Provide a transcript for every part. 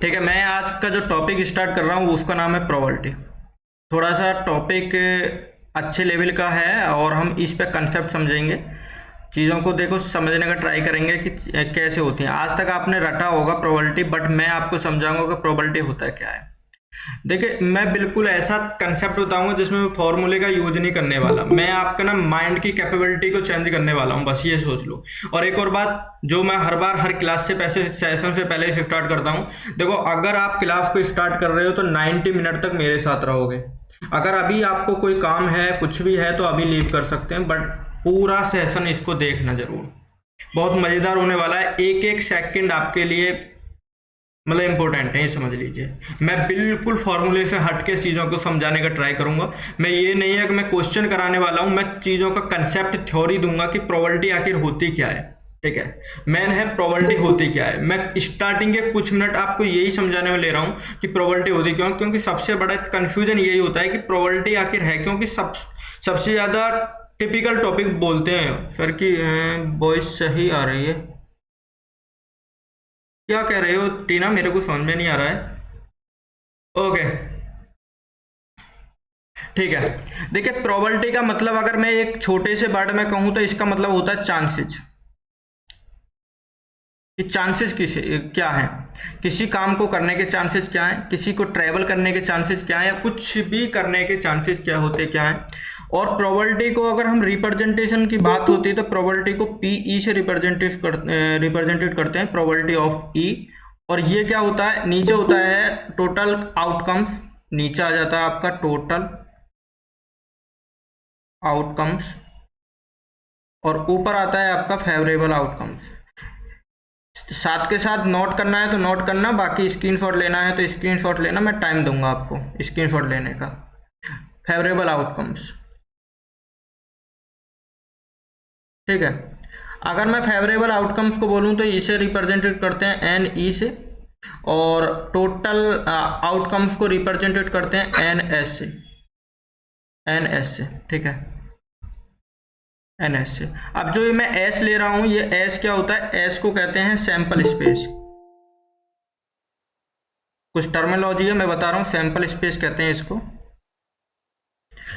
ठीक है, मैं आज का जो टॉपिक स्टार्ट कर रहा हूँ उसका नाम है प्रोबेबिलिटी। थोड़ा सा टॉपिक अच्छे लेवल का है और हम इस पे कंसेप्ट समझेंगे। चीज़ों को देखो समझने का ट्राई करेंगे कि कैसे होती हैं। आज तक आपने रटा होगा प्रोबेबिलिटी, बट मैं आपको समझाऊंगा कि प्रोबेबिलिटी होता है क्या है। देखिए, मैं बिल्कुल ऐसा कंसेप्ट बताऊंगा जिसमें मैं फॉर्मूले का यूज नहीं करने वाला। मैं आपका ना माइंड की कैपेबिलिटी को चेंज करने वाला हूँ, बस ये सोच लो। और एक और बात जो मैं हर बार हर क्लास से पैसे सेशन से पहले से स्टार्ट करता हूँ, देखो अगर आप क्लास को स्टार्ट कर रहे हो तो 90 मिनट तक मेरे साथ रहोगे। अगर अभी आपको कोई काम है, कुछ भी है, तो अभी लीव कर सकते हैं, बट पूरा सेशन इसको देखना जरूर। बहुत मजेदार होने वाला है। एक एक सेकंड आपके लिए मतलब इंपॉर्टेंट है, ये समझ लीजिए। मैं बिल्कुल फॉर्मूले से हट के चीज़ों को समझाने का ट्राई करूंगा। मैं ये नहीं है कि मैं क्वेश्चन कराने वाला हूं, मैं चीज़ों का कंसेप्ट थ्योरी दूंगा कि प्रोबेबिलिटी आखिर होती क्या है। ठीक है, मेन है प्रोबेबिलिटी होती क्या है। मैं स्टार्टिंग के कुछ मिनट आपको यही समझाने में ले रहा हूँ कि प्रोबेबिलिटी होती क्यों, क्योंकि सबसे बड़ा कंफ्यूजन यही होता है कि प्रोबेबिलिटी आखिर है, क्योंकि सबसे ज़्यादा टिपिकल टॉपिक बोलते हैं सर की। वॉइस सही आ रही है? क्या कह रहे हो टीना? मेरे को समझ में नहीं आ रहा है। ओके, ठीक है। देखिए, प्रोबेबिलिटी का मतलब अगर मैं एक छोटे से वर्ड में कहूं तो इसका मतलब होता है चांसेस। कि चांसेस किस क्या है, किसी काम को करने के चांसेस क्या है, किसी को ट्रैवल करने के चांसेस क्या है, या कुछ भी करने के चांसेस क्या होते क्या है। और प्रोबेबिलिटी को अगर हम रिप्रेजेंटेशन की बात होती है तो प्रोबेबिलिटी को पी ई से रिप्रेजेंटेड करते हैं, प्रोबेबिलिटी ऑफ ई। और ये क्या होता है, नीचे होता है टोटल आउटकम्स, नीचे आ जाता है आपका टोटल आउटकम्स, और ऊपर आता है आपका फेवरेबल आउटकम्स। साथ के साथ नोट करना है तो नोट करना, बाकी स्क्रीनशॉट लेना है तो स्क्रीनशॉट लेना, मैं टाइम दूंगा आपको स्क्रीनशॉट लेने का। फेवरेबल आउटकम्स, ठीक है। अगर मैं फेवरेबल आउटकम्स को बोलूं तो इसे रिप्रेजेंटेड करते हैं एन ई से, और टोटल आउटकम्स को रिप्रेजेंटेड करते हैं एन एस से, एन एस से, ठीक है, एन एस से। अब जो ये मैं एस ले रहा हूं, ये एस क्या होता है, एस को कहते हैं सैंपल स्पेस। कुछ टर्मिनोलॉजी है मैं बता रहा हूँ, सैंपल स्पेस कहते हैं इसको।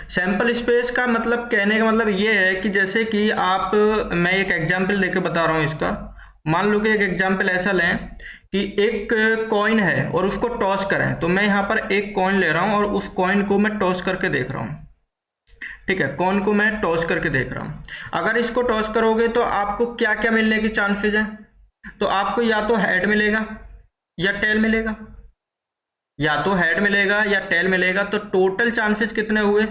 सैंपल स्पेस का मतलब, कहने का मतलब ये है कि जैसे कि आप, मैं एक एग्जांपल देके बता रहा हूँ इसका। मान लो कि एक एग्जांपल ऐसा लें कि एक कॉइन है और उसको टॉस करें, तो मैं यहाँ पर एक कॉइन ले रहा हूँ और उस कॉइन को मैं टॉस करके देख रहा हूँ। ठीक है, कॉइन को मैं टॉस करके देख रहा हूँ। अगर इसको टॉस करोगे तो आपको क्या क्या मिलने की चांसेस हैं, तो आपको या तो हेड मिलेगा या टेल मिलेगा, या तो हेड मिलेगा या टेल मिलेगा। तो टोटल चांसेस कितने हुए,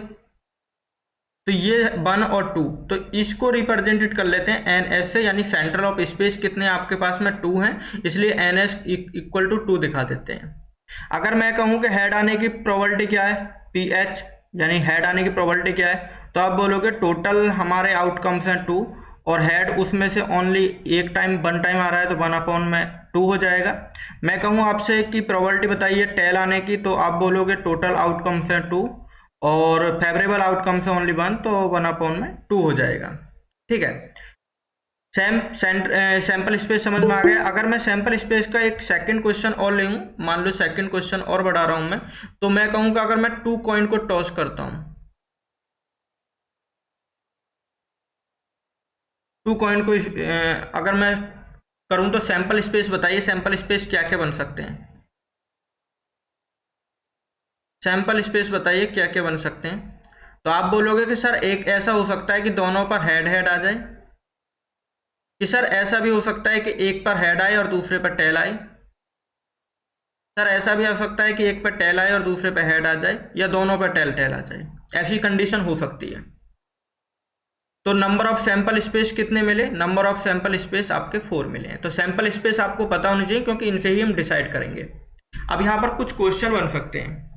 तो ये 1 और 2, तो इसको रिप्रेजेंटेड कर लेते हैं एन एस से, यानी सेंटर ऑफ स्पेस कितने आपके पास में 2 हैं, इसलिए एन एस इक्वल टू 2 दिखा देते हैं। अगर मैं कहूं कि हेड आने की प्रोबेबिलिटी क्या है, पी एच, यानी हेड आने की प्रोबेबिलिटी क्या है, तो आप बोलोगे टोटल हमारे आउटकम्स हैं 2, और हेड उसमें से ओनली एक टाइम, 1 टाइम आ रहा है, तो 1/2 हो जाएगा। मैं कहूँ आपसे कि प्रोबेबिलिटी बताइए टेल आने की, तो आप बोलोगे टोटल आउटकम्स हैं 2 और फेवरेबल आउटकम से ओनली 1, तो 1/2 हो जाएगा। ठीक है, सैंपल स्पेस समझ में आ गया। अगर मैं सैंपल स्पेस का एक सेकंड क्वेश्चन और ले लूँ, मान लो सेकंड क्वेश्चन और बढ़ा रहा हूँ मैं, तो मैं कहूँगा अगर मैं 2 कॉइन को टॉस करता हूँ, 2 कॉइन को अगर मैं करूँ तो सैंपल स्पेस बताइए, सैंपल स्पेस क्या क्या बन सकते हैं, सैंपल स्पेस बताइए क्या क्या बन सकते हैं। तो आप बोलोगे कि सर एक ऐसा हो सकता है कि दोनों पर हेड हेड आ जाए, कि सर ऐसा भी हो सकता है कि एक पर हेड आए और दूसरे पर टेल आए, सर ऐसा भी हो सकता है कि एक पर टेल आए और दूसरे पर हेड आ जाए, या दोनों पर टेल टेल आ जाए। ऐसी कंडीशन हो सकती है। तो नंबर ऑफ सैंपल स्पेस कितने मिले, नंबर ऑफ सैंपल स्पेस आपके 4 मिले हैं। तो सैंपल स्पेस आपको पता होनी चाहिए, क्योंकि इनसे ही हम डिसाइड करेंगे। अब यहाँ पर कुछ क्वेश्चन बन सकते हैं,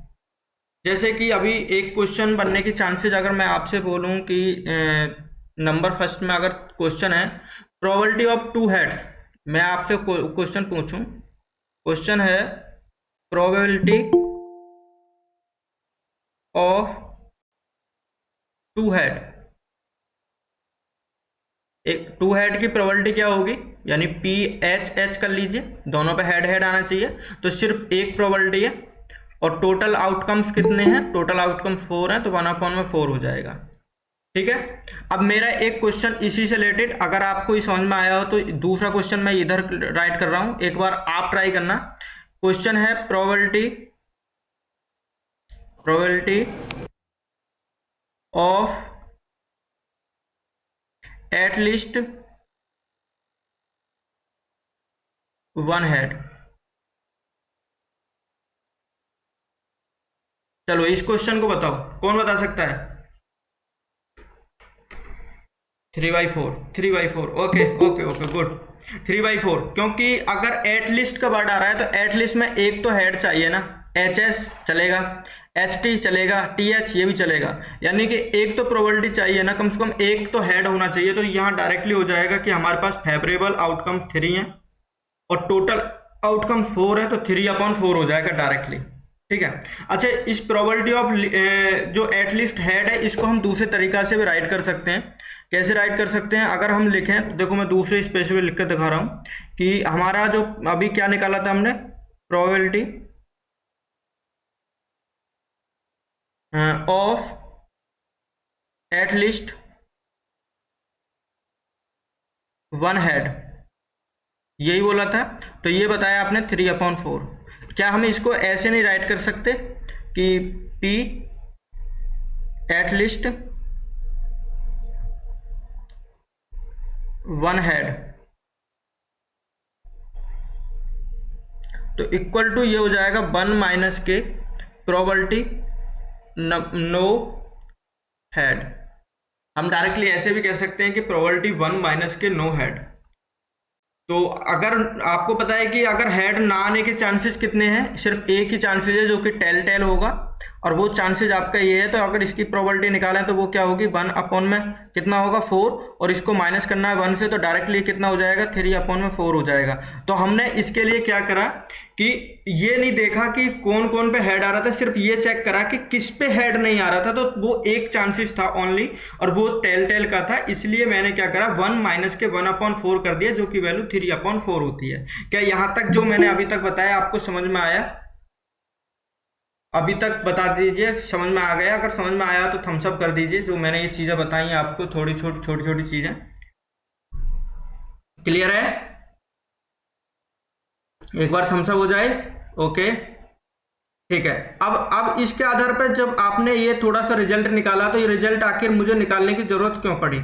जैसे कि अभी एक क्वेश्चन बनने की चांसेस, अगर मैं आपसे बोलूं कि नंबर फर्स्ट में अगर क्वेश्चन है प्रोबेबिलिटी ऑफ 2 हेड्स, मैं आपसे क्वेश्चन पूछूं, क्वेश्चन है प्रोबेबिलिटी ऑफ 2 हेड, एक टू हेड की प्रोबेबिलिटी क्या होगी, यानी पी एच एच कर लीजिए, दोनों पे हेड हेड आना चाहिए, तो सिर्फ एक प्रोबेबिलिटी है। और टोटल आउटकम्स कितने हैं, टोटल आउटकम्स 4 हैं, तो 1/4 हो जाएगा। ठीक है। अब मेरा एक क्वेश्चन इसी से रिलेटेड, अगर आपको ये समझ में आया हो तो दूसरा क्वेश्चन मैं इधर राइट कर रहा हूं, एक बार आप ट्राई करना। क्वेश्चन है probability of at least one head. चलो इस क्वेश्चन को बताओ, कौन बता सकता है? 3/4, 3/4, ओके ओके ओके गुड। 3/4, क्योंकि अगर एट लिस्ट का वर्ड आ रहा है तो एट लिस्ट में एक तो हेड चाहिए ना, एच एस चलेगा, एच टी चलेगा, टी एच ये भी चलेगा, यानी कि एक तो प्रोबेबिलिटी चाहिए ना, कम से कम एक तो हेड होना चाहिए। तो यहाँ डायरेक्टली हो जाएगा कि हमारे पास फेवरेबल आउटकम्स 3 हैं और टोटल आउटकम 4 है, तो 3/4 हो जाएगा डायरेक्टली। ठीक है। अच्छा, इस प्रोबेबिलिटी ऑफ जो एटलीस्ट हेड है, इसको हम दूसरे तरीका से भी राइट कर सकते हैं। कैसे राइट कर सकते हैं? अगर हम लिखें तो देखो, मैं दूसरे स्पेस पे लिख कर दिखा रहा हूं कि हमारा जो अभी क्या निकाला था हमने, probability of at least one head, यही बोला था। तो ये बताया आपने 3/4। क्या हम इसको ऐसे नहीं राइट कर सकते कि P एटलीस्ट वन हेड, तो इक्वल टू ये हो जाएगा 1 - के प्रोबेबिलिटी नो हेड। हम डायरेक्टली ऐसे भी कह सकते हैं कि प्रोबेबिलिटी 1 - के नो हेड। तो अगर आपको पता है कि अगर हेड ना आने के चांसेस कितने हैं, सिर्फ एक ही चांसेस है जो कि टेल होगा, और वो चांसेस आपका ये है। तो अगर इसकी प्रोबेबिलिटी निकालें तो वो क्या होगी, 1 में कितना होगा 4, और इसको माइनस करना है 1 से, तो डायरेक्टली कितना हो जाएगा 3/4 हो जाएगा। तो हमने इसके लिए क्या करा कि ये नहीं देखा कि कौन कौन पे हेड आ रहा था, सिर्फ ये चेक करा कि किस पे हेड नहीं आ रहा था, तो वो एक चांसेस था ओनली, और वो टेल का था। इसलिए मैंने क्या करा, 1 - के 1/4 कर दिया, जो कि वैल्यू 3/4 होती है। क्या यहां तक जो मैंने अभी तक बताया आपको समझ में आया? अभी तक बता दीजिए समझ में आ गया। अगर समझ में आया तो थम्स अप कर दीजिए। जो मैंने ये चीजें बताई आपको, थोड़ी छोटी चीजें क्लियर है? एक बार थम्स अप हो जाए। ओके ठीक है। अब इसके आधार पर जब आपने ये थोड़ा सा रिजल्ट निकाला, तो ये रिजल्ट आखिर मुझे निकालने की जरूरत क्यों पड़ी?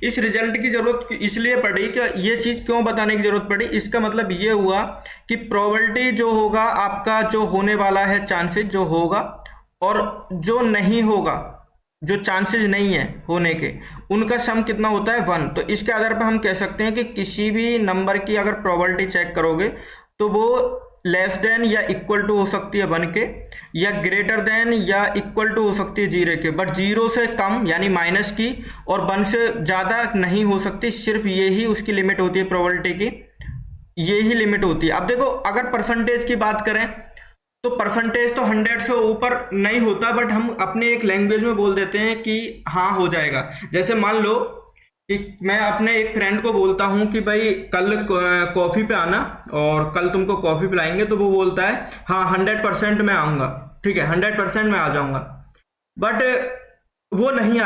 इस रिजल्ट की जरूरत इसलिए पड़ी कि ये चीज क्यों बताने की जरूरत पड़ी, इसका मतलब ये हुआ कि प्रोबेबिलिटी जो होगा आपका, जो होने वाला है चांसेस जो होगा, और जो नहीं होगा, जो चांसेस नहीं है होने के, उनका सम कितना होता है 1। तो इसके आधार पर हम कह सकते हैं कि किसी भी नंबर की अगर प्रोबेबिलिटी चेक करोगे तो वो लेस देन या इक्वल टू हो सकती है 1 के, या ग्रेटर देन या इक्वल टू हो सकती है 0 के, बट 0 से कम यानी माइनस की, और 1 से ज़्यादा नहीं हो सकती। सिर्फ ये ही उसकी लिमिट होती है प्रोबेबिलिटी की, ये ही लिमिट होती है। अब देखो, अगर परसेंटेज की बात करें तो परसेंटेज तो 100 से ऊपर नहीं होता, बट हम अपने एक लैंग्वेज में बोल देते हैं कि हाँ हो जाएगा। जैसे मान लो कि मैं अपने एक फ्रेंड को बोलता हूं कि भाई कल कॉफ़ी पे आना और कल तुमको कॉफ़ी पिलाएंगे, तो वो बोलता है हाँ 100% मैं आऊँगा, ठीक है 100% मैं आ जाऊँगा। बट वो नहीं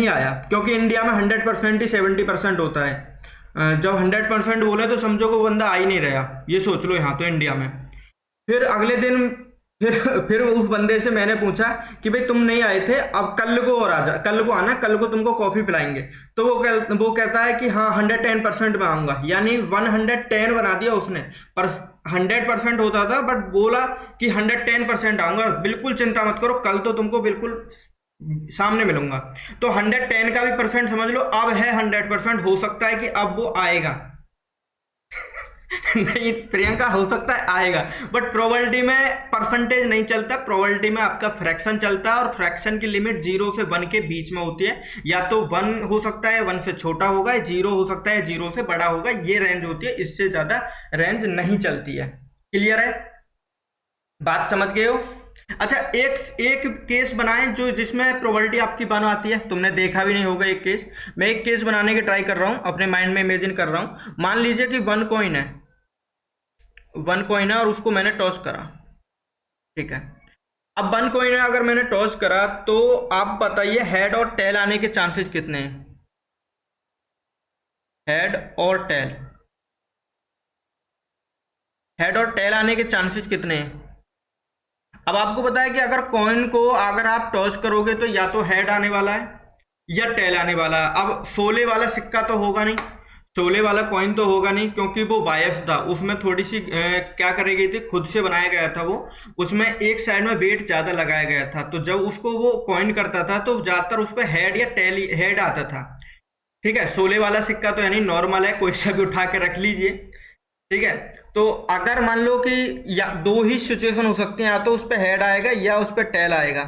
आया क्योंकि इंडिया में 100% ही 70% होता है। जब 100% बोले तो समझो को बंदा आ ही नहीं रहा, ये सोच लो यहाँ तो इंडिया में। फिर अगले दिन फिर उस बंदे से मैंने पूछा कि भाई तुम नहीं आए थे, अब कल को और कल को आना, कल को तुमको कॉफी पिलाएंगे। तो वो कहता है कि हाँ 110% में आऊंगा, यानी 110 बना दिया उसने, पर 100% होता था, बट बोला कि 110% आऊंगा, बिल्कुल चिंता मत करो, कल तो तुमको बिल्कुल सामने मिलूंगा। तो 110 का भी परसेंट समझ लो, अब है 100%, हो सकता है कि अब वो आएगा नहीं प्रियंका, हो सकता है आएगा, बट प्रोबेबिलिटी में परसेंटेज नहीं चलता, प्रोबेबिलिटी में आपका फ्रैक्शन चलता है, और फ्रैक्शन की लिमिट 0 से 1 के बीच में होती है। या तो 1 हो सकता है 1 से छोटा होगा, 0 हो सकता है 0 से बड़ा होगा, ये रेंज होती है, इससे ज्यादा रेंज नहीं चलती है। क्लियर है? बात समझ गए हो? अच्छा, एक एक केस बनाएं जो जिसमें प्रोबेबिलिटी आपकी 1 आती है। तुमने देखा भी नहीं होगा एक केस। मैं एक केस बनाने की ट्राई कर रहा हूं, अपने माइंड में इमेजिन कर रहा हूं। मान लीजिए कि 1 कॉइन है, 1 कॉइन है और उसको मैंने टॉस करा, ठीक है। अब 1 कॉइन है, अगर मैंने टॉस करा तो आप बताइए हेड और टेल आने के चांसेस कितने हैं? हेड और टेल, हेड और टेल आने के चांसेस कितने हैं? अब आपको पता है कि अगर कॉइन को अगर आप टॉस करोगे तो या तो हेड आने वाला है या टेल आने वाला है। अब 16 वाला सिक्का तो होगा नहीं, 16 वाला कॉइन तो होगा नहीं, क्योंकि वो बायस था, उसमें थोड़ी सी क्या करे गई थी, खुद से बनाया गया था वो, उसमें एक साइड में वेट ज्यादा लगाया गया था। तो जब उसको वो कॉइन करता था तो ज्यादातर उस पर हेड या टेल हेड आता था, ठीक है। 16 वाला सिक्का तो यानी नॉर्मल है, कोई सा भी उठा के रख लीजिए, ठीक है। तो अगर मान लो कि या दो ही सिचुएशन हो सकती हैं, या तो उस पर हेड आएगा या उस पर टेल आएगा।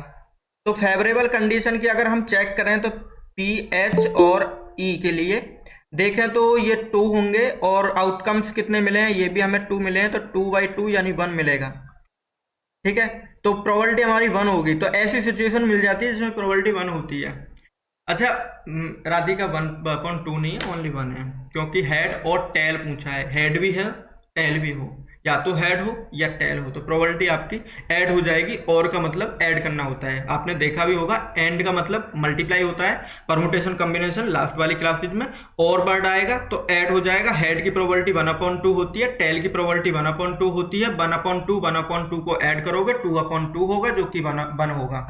तो फेवरेबल कंडीशन की अगर हम चेक करें तो पी एच और ई के लिए देखें तो ये 2 होंगे, और आउटकम्स कितने मिले हैं, ये भी हमें 2 मिले हैं, तो 2/2 यानी 1 मिलेगा, ठीक है। तो प्रोबेबिलिटी हमारी 1 होगी। तो ऐसी सिचुएशन मिल जाती है जिसमें प्रोबेबिलिटी 1 होती है। अच्छा, राधिका 1/2 नहीं है, ओनली 1 है, क्योंकि हेड और टेल पूछा है, हेड भी है टेल भी हो, या तो हेड हो या टेल हो, तो प्रोबेबिलिटी आपकी ऐड हो जाएगी। और का मतलब ऐड करना होता है, आपने देखा भी होगा, एंड का मतलब मल्टीप्लाई होता है, परमुटेशन कॉम्बिनेशन लास्ट वाली क्लासेज में। और वर्ड आएगा तो ऐड हो जाएगा। हेड की प्रोबेबिलिटी 1/2 होती है, टेल की प्रोबेबिलिटी 1/2 होती है। 1/2 को ऐड करोगे 2/2 होगा, जो कि 1 होगा।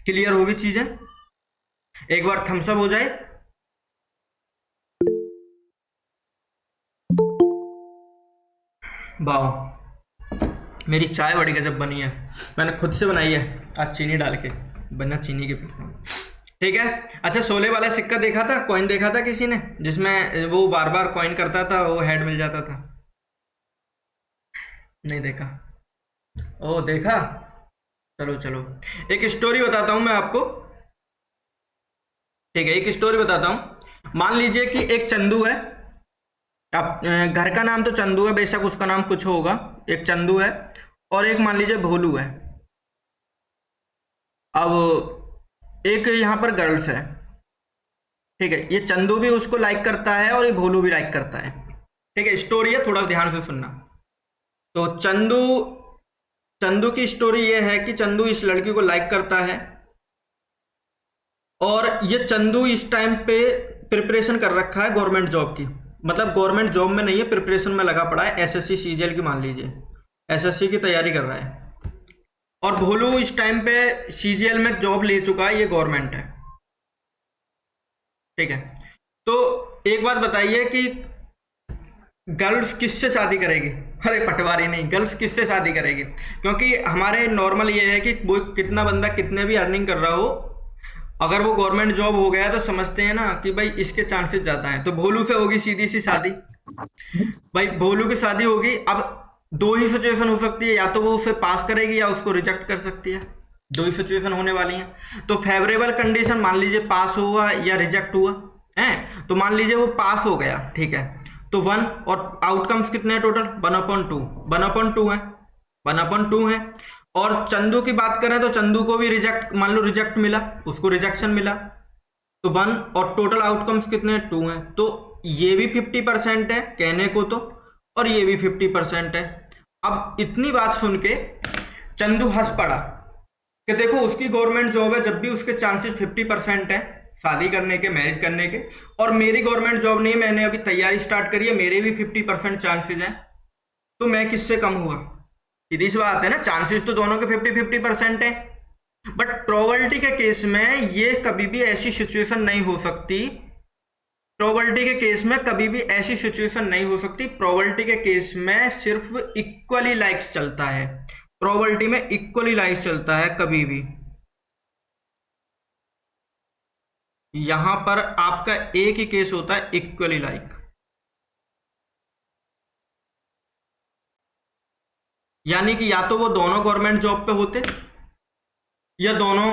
क्लियर होगी चीजें? एक बार थम्स अप हो जाए। वाह, मेरी चाय बड़ी गजब बनी है, मैंने खुद से बनाई है आज चीनी डाल के, बिना चीनी के पीता हूँ, ठीक है। अच्छा, 16 वाला सिक्का देखा था, कॉइन देखा था किसी ने, जिसमें वो बार बार कॉइन करता था, वो हेड मिल जाता था? नहीं देखा? ओ देखा। चलो चलो, एक स्टोरी बताता हूं मैं आपको, ठीक है। एक स्टोरी बताता हूं। मान लीजिए कि एक चंदू है, अब घर का नाम तो चंदू है, बेशक उसका नाम कुछ होगा। एक चंदू है और एक मान लीजिए भोलू है। अब एक यहाँ पर गर्ल्स है, ठीक है। ये चंदू भी उसको लाइक करता है और ये भोलू भी लाइक करता है, ठीक है। स्टोरी है, थोड़ा ध्यान से सुनना। तो चंदू चंदू की स्टोरी ये है कि चंदू इस लड़की को लाइक करता है, और ये चंदू इस टाइम पे प्रिपरेशन कर रखा है गवर्नमेंट जॉब की, मतलब गवर्नमेंट जॉब में नहीं है, प्रिपरेशन में लगा पड़ा है, एसएससी सीजीएल की, मान लीजिए एसएससी की तैयारी कर रहा है। और भोलू इस टाइम पे सीजीएल में जॉब ले चुका है, ये गवर्नमेंट है, ठीक है। तो एक बात बताइए कि गर्ल्स किससे शादी करेगी? अरे पटवारी नहीं, गर्ल्स किससे शादी करेगी? क्योंकि हमारे नॉर्मल ये है कि वो कितना बंदा कितने भी अर्निंग कर रहा हो, अगर वो गवर्नमेंट जॉब हो गया तो समझते हैं ना कि भाई इसके चांसेस ज्यादा हैं। तो भोलू से होगी सीधी सी शादी, भाई भोलू की शादी होगी। अब दो ही सिचुएशन हो सकती है, या तो वो उसे पास करेगी या उसको रिजेक्ट कर सकती है, दो ही सिचुएशन होने वाली हैं। तो फेवरेबल कंडीशन मान लीजिए पास हुआ या रिजेक्ट हुआ है, तो मान लीजिए वो पास हो गया, ठीक है। तो 1, और आउटकम्स कितने हैं टोटल? 1/2, 1/2 है, 1/2 है। और चंदू की बात करें तो चंदू को भी रिजेक्ट, मान लो रिजेक्ट मिला, उसको रिजेक्शन मिला, तो 1, और टोटल आउटकम्स कितने हैं? 2 हैं। तो ये भी 50% है कहने को तो, और ये भी 50% है। अब इतनी बात सुन के चंदू हंस पड़ा कि देखो उसकी गवर्नमेंट जॉब है, जब भी उसके चांसेस 50% है शादी करने के, मैरिज करने के, और मेरी गवर्नमेंट जॉब नहीं, मैंने अभी तैयारी स्टार्ट करी है, मेरे भी 50% चांसेस हैं, तो मैं किससे कम हुआ? सीधी सी बात है ना, चांसेस तो दोनों के 50-50% है। बट प्रोबेबिलिटी के केस में ये कभी भी ऐसी सिचुएशन नहीं हो सकती, प्रोबेबिलिटी के केस में कभी भी ऐसी सिचुएशन नहीं हो सकती। प्रोबेबिलिटी के केस में सिर्फ इक्वली लाइक्स चलता है, प्रोबेबिलिटी में इक्वली लाइक चलता है कभी भी। यहां पर आपका एक ही केस होता है, इक्वली लाइक, यानी कि या तो वो दोनों गवर्नमेंट जॉब पे होते या दोनों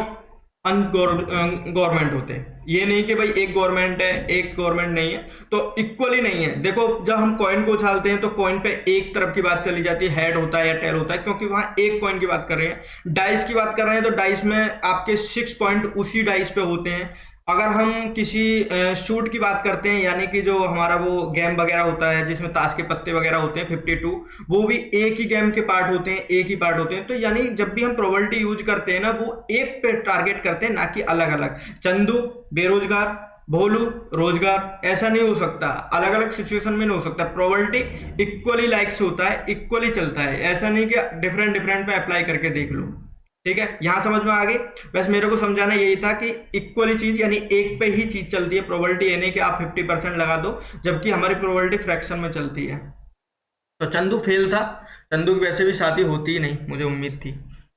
गवर्नमेंट होते हैं। ये नहीं कि भाई एक गवर्नमेंट है एक गवर्नमेंट नहीं है, तो इक्वली नहीं है। देखो जब हम कॉइन को उछालते हैं तो कॉइन पे एक तरफ की बात चली जाती है, हेड होता है या टेल होता है, क्योंकि वहां एक कॉइन की बात कर रहे हैं। डाइस की बात कर रहे हैं तो डाइस में आपके 6 पॉइंट उसी डाइस पे होते हैं। अगर हम किसी शूट की बात करते हैं, यानी कि जो हमारा वो गेम वगैरह होता है जिसमें ताश के पत्ते वगैरह होते हैं 52, वो भी एक ही गेम के पार्ट होते हैं, एक ही पार्ट होते हैं। तो यानी जब भी हम प्रोबेबिलिटी यूज करते हैं ना, वो एक पे टारगेट करते हैं, ना कि अलग अलग। चंदू बेरोजगार, भोलू रोजगार, ऐसा नहीं हो सकता। अलग अलग सिचुएशन में नहीं हो सकता। प्रोबेबिलिटी इक्वली लाइक्स होता है, इक्वली चलता है। ऐसा नहीं कि डिफरेंट डिफरेंट पे अप्लाई करके देख लो। ठीक है, यहां समझ में आ गई। बस मेरे को समझाना यही था कि इक्वली चीज यानी एक पे ही चीज चलती है। प्रोबेबिलिटी ये नहीं कि आप 50% लगा दो, जबकि हमारी प्रोबेबिलिटी फ्रैक्शन में चलती है। तो चंदू फेल था। चंदू की वैसे भी शादी होती ही नहीं, मुझे उम्मीद थी।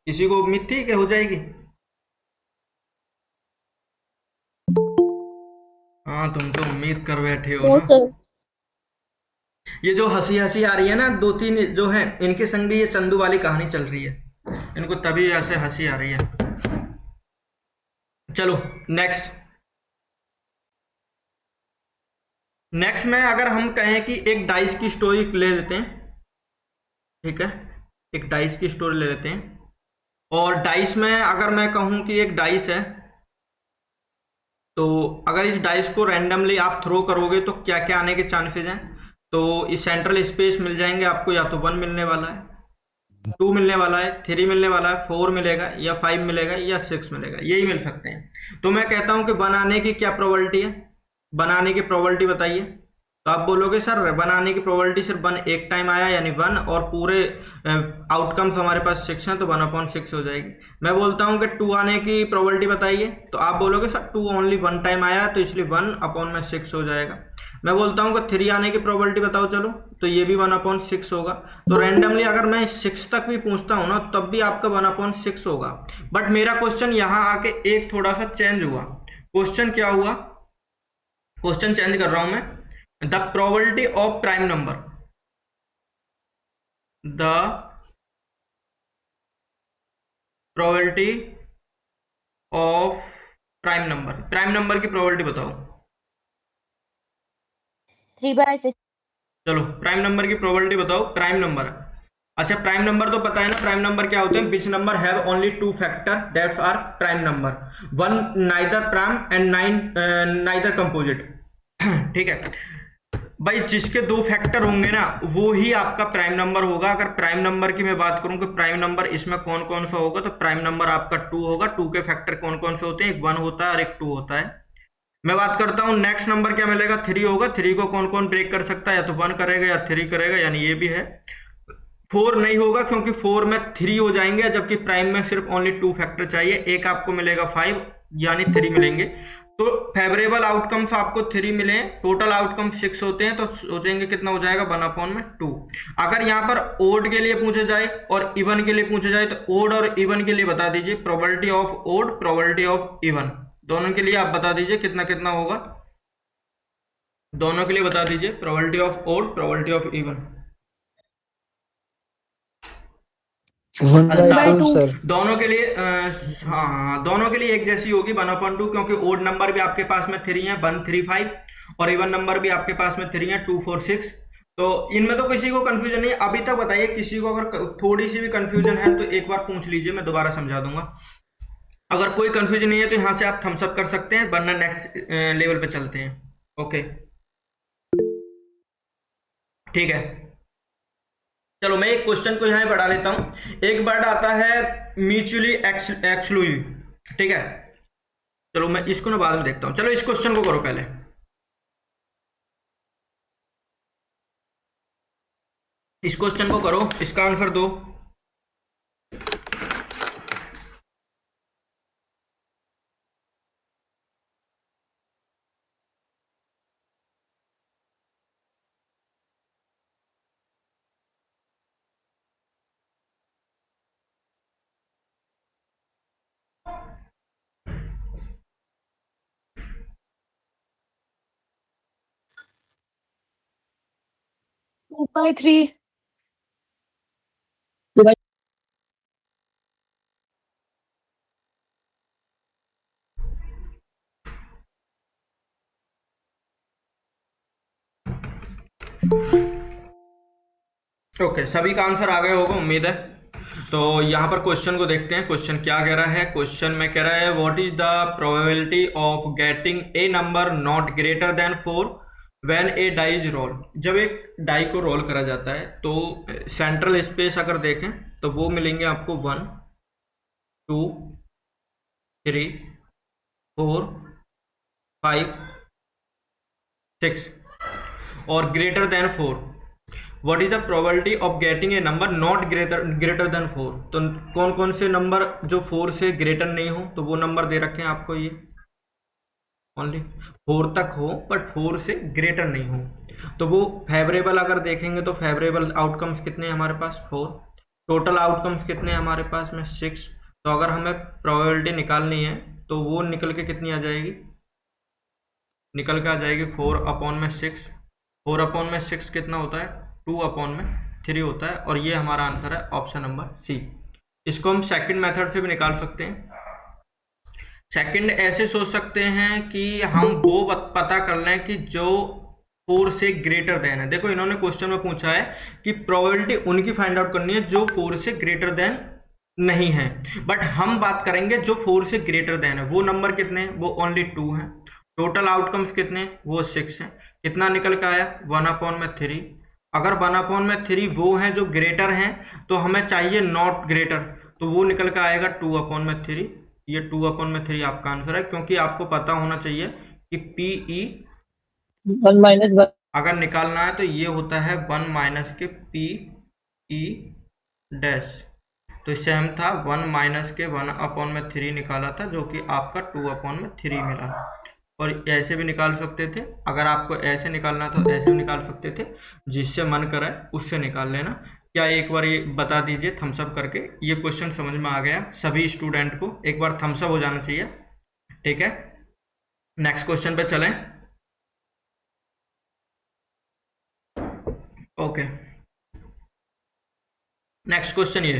किसी को उम्मीद थी कि हो जाएगी? हाँ, तुम तो उम्मीद कर बैठे हो नो ना। सर। ये जो हंसी हंसी आ रही है ना, दो तीन जो है इनके संग भी ये चंदू वाली कहानी चल रही है। इनको तभी ऐसे हंसी आ रही है। चलो नेक्स्ट। नेक्स्ट में अगर हम कहें कि एक डाइस की स्टोरी ले लेते हैं। ठीक है, एक डाइस की स्टोरी ले लेते हैं। और डाइस में अगर मैं कहूं कि एक डाइस है, तो अगर इस डाइस को रैंडमली आप थ्रो करोगे तो क्या क्या आने के चांसेस हैं? तो इस सेंट्रल स्पेस मिल जाएंगे आपको। या तो 1 मिलने वाला है, 2 मिलने वाला है, 3 मिलने वाला है, 4 मिलेगा, या 5 मिलेगा, या 6 मिलेगा। यही मिल सकते हैं। तो मैं कहता हूं कि बनाने की क्या प्रोबेबिलिटी है? बनाने की प्रोबेबिलिटी बताइए। तो आप बोलोगे सर बनाने की प्रोबेबिलिटी सिर्फ 1 एक टाइम आया यानी 1, और पूरे आउटकम्स हमारे पास 6 हैं, तो 1/6 हो जाएगी। मैं बोलता हूं कि 2 आने की प्रोबेबिलिटी बताइए। तो आप बोलोगे सर 2 ओनली 1 टाइम आया तो इसलिए 1/6 हो जाएगा। मैं बोलता हूं कि 3 आने की प्रोबेबिलिटी बताओ चलो, तो ये भी 1/6 होगा। तो रैंडमली अगर मैं 6 तक भी पूछता हूं ना, तब भी आपका 1/6 होगा। बट मेरा क्वेश्चन यहां आके एक थोड़ा सा चेंज हुआ। क्वेश्चन क्या हुआ? क्वेश्चन चेंज कर रहा हूं मैं। The probability of prime number, the probability of prime number, prime number की प्रोबेबिलिटी बताओ। 3/6। चलो प्राइम नंबर की प्रोबेबिलिटी बताओ। प्राइम नंबर, अच्छा प्राइम नंबर तो पता है ना। प्राइम नंबर क्या होते हैं? Which number have only 2 factor that's are prime number. One neither prime and neither composite. ठीक है भाई, जिसके 2 फैक्टर होंगे ना, वो ही आपका प्राइम नंबर होगा। अगर प्राइम नंबर की मैं बात करूं कि प्राइम नंबर इसमें कौन कौन सा होगा, तो प्राइम नंबर आपका 2 होगा। 2 के फैक्टर कौन कौन से होते हैं? एक 1 होता है और एक 2 होता है। मैं बात करता हूं नेक्स्ट नंबर क्या मिलेगा? 3 होगा। 3 को कौन कौन ब्रेक कर सकता है? या तो 1 करेगा या 3 करेगा, यानी ये भी है। 4 नहीं होगा, क्योंकि 4 में 3 हो जाएंगे, जबकि प्राइम में सिर्फ ओनली 2 फैक्टर चाहिए। एक आपको मिलेगा 5, यानी 3 मिलेंगे। तो फेवरेबल आउटकम्स आपको 3 मिले, टोटल आउटकम 6 होते हैं। तो सोचेंगे कितना हो जाएगा? 1/2। अगर यहाँ पर ओड के लिए पूछे जाए और इवन के लिए पूछे जाए, तो ओड और इवन के लिए बता दीजिए। Probability of odd, probability of even, दोनों के लिए आप बता दीजिए कितना कितना होगा। दोनों के लिए बता दीजिए, probability of odd, probability of even. One by Altaf, two sir. दोनों के लिए हाँ दोनों के लिए एक जैसी होगी 1/2, क्योंकि ओड नंबर भी आपके पास में 3 है, 1 3 5, और इवन नंबर भी आपके पास में 3 है, 2 4 6। तो इनमें तो किसी को कंफ्यूजन नहीं है अभी तक। बताइए किसी को अगर थोड़ी सी भी कंफ्यूजन है तो एक बार पूछ लीजिए, मैं दोबारा समझा दूंगा। अगर कोई कंफ्यूजन नहीं है तो यहाँ से आप थम्स अप कर सकते हैं, वरना नेक्स्ट लेवल पे चलते हैं। ओके ठीक है, चलो मैं एक क्वेश्चन को यहाँ बढ़ा लेता हूं। एक वर्ड आता है म्यूचुअली एक्सक्लूसिव। ठीक है, चलो मैं इसको ना बाद में देखता हूं। चलो इस क्वेश्चन को करो पहले। इस क्वेश्चन को करो, इसका आंसर दो। 2/3। ओके, सभी का आंसर आ गया होगा उम्मीद है। तो यहाँ पर क्वेश्चन को देखते हैं, क्वेश्चन क्या कह रहा है। क्वेश्चन में कह रहा है what is the probability of getting a number not greater than 4 when a die is roll. जब एक डाई को रोल करा जाता है तो सेंट्रल स्पेस अगर देखें तो वो मिलेंगे आपको 1 2 3 4 5 6 और greater than 4। What is the probability of getting a number not greater than 4। तो कौन कौन से नंबर जो 4 से ग्रेटर नहीं हो, तो वो नंबर दे रखे हैं आपको, ये ओनली 4 तक हो बट 4 से ग्रेटर नहीं हो। तो वो फेवरेबल अगर देखेंगे तो फेवरेबल आउटकम्स कितने हैं हमारे पास 4, टोटल आउटकम्स कितने हैं हमारे पास में 6। तो अगर हमें प्रोबेबिलिटी निकालनी है तो वो निकल के कितनी आ जाएगी, निकल के आ जाएगी 4/6। 4/6 कितना होता है, 2/3 होता है। और ये हमारा आंसर है ऑप्शन नंबर सी। इसको हम सेकंड मेथड से भी निकाल सकते हैं। सेकंड ऐसे सोच सकते हैं कि हम वो पता कर लें कि जो 4 से ग्रेटर देन है। देखो इन्होंने क्वेश्चन में पूछा है कि प्रोबेबिलिटी उनकी फाइंड आउट करनी है जो 4 से ग्रेटर देन नहीं है, बट हम बात करेंगे जो 4 से ग्रेटर देन है। वो नंबर कितने हैं, वो ओनली 2 हैं। टोटल आउटकम्स कितने हैं, वो 6 हैं। कितना निकल के आया 1/3। अगर 1/3 वो हैं जो ग्रेटर हैं तो हमें चाहिए नॉट ग्रेटर, तो वो निकल के आएगा 2/3। ये 2/3 आपका आंसर है, क्योंकि आपको पता होना चाहिए कि PE 1 - 1 अगर निकालना है तो ये होता है 1 माइनस के PE डैश। तो इससे हम था 1 माइनस के 1/3 निकाला था, जो कि आपका 2/3 मिला। और ऐसे भी निकाल सकते थे, अगर आपको ऐसे निकालना था तो ऐसे भी निकाल सकते थे, जिससे मन करे उससे निकाल लेना। क्या एक बार ये बता दीजिए थम्स अप करके, ये क्वेश्चन समझ में आ गया सभी स्टूडेंट को, एक बार थम्स अप हो जाना चाहिए। ठीक है, नेक्स्ट क्वेश्चन पे चलें। ओके, नेक्स्ट क्वेश्चन ये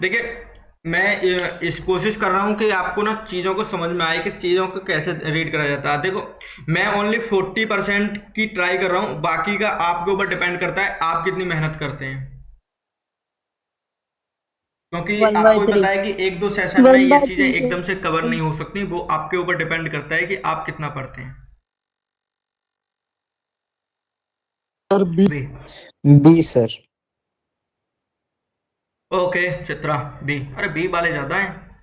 देखिए, मैं इस कोशिश कर रहा हूं कि आपको ना चीज़ों को समझ में आए कि चीज़ों को कैसे रीड करा जाता है। देखो मैं ओनली 40% की ट्राई कर रहा हूं, बाकी का आपके ऊपर डिपेंड करता है आप कितनी मेहनत करते हैं, क्योंकि 1 आपको by भी 3 पता है कि 1-2 सेशन में 1 ये by चीज़ें 3 एकदम से कवर नहीं हो सकती। वो आपके ऊपर डिपेंड करता है कि आप कितना पढ़ते हैं। और B, B sir. Okay Chitra B. अरे बी वाले ज़्यादा हैं,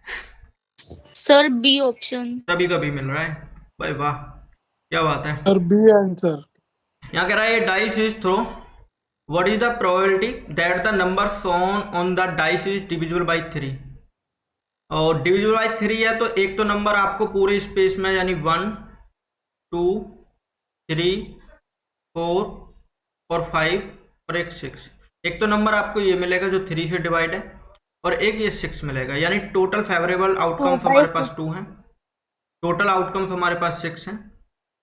सर बी ऑप्शन। सभी का बी मिल रहा है भाई, वाह क्या बात है। Sir B answer. यहाँ कह रहा है dice is throw, what is the probability that the number shown on the dice is divisible by 3। और डिविजिबल बाई 3 है तो एक तो नंबर आपको पूरे स्पेस में, यानी 1 2 3 4 और 5 और एक 6, एक तो नंबर आपको ये मिलेगा जो 3 से डिवाइड है, और एक ये 6 मिलेगा। यानी टोटल फेवरेबल आउटकम्स हमारे पास 2 हैं, टोटल आउटकम्स हमारे पास 6 हैं।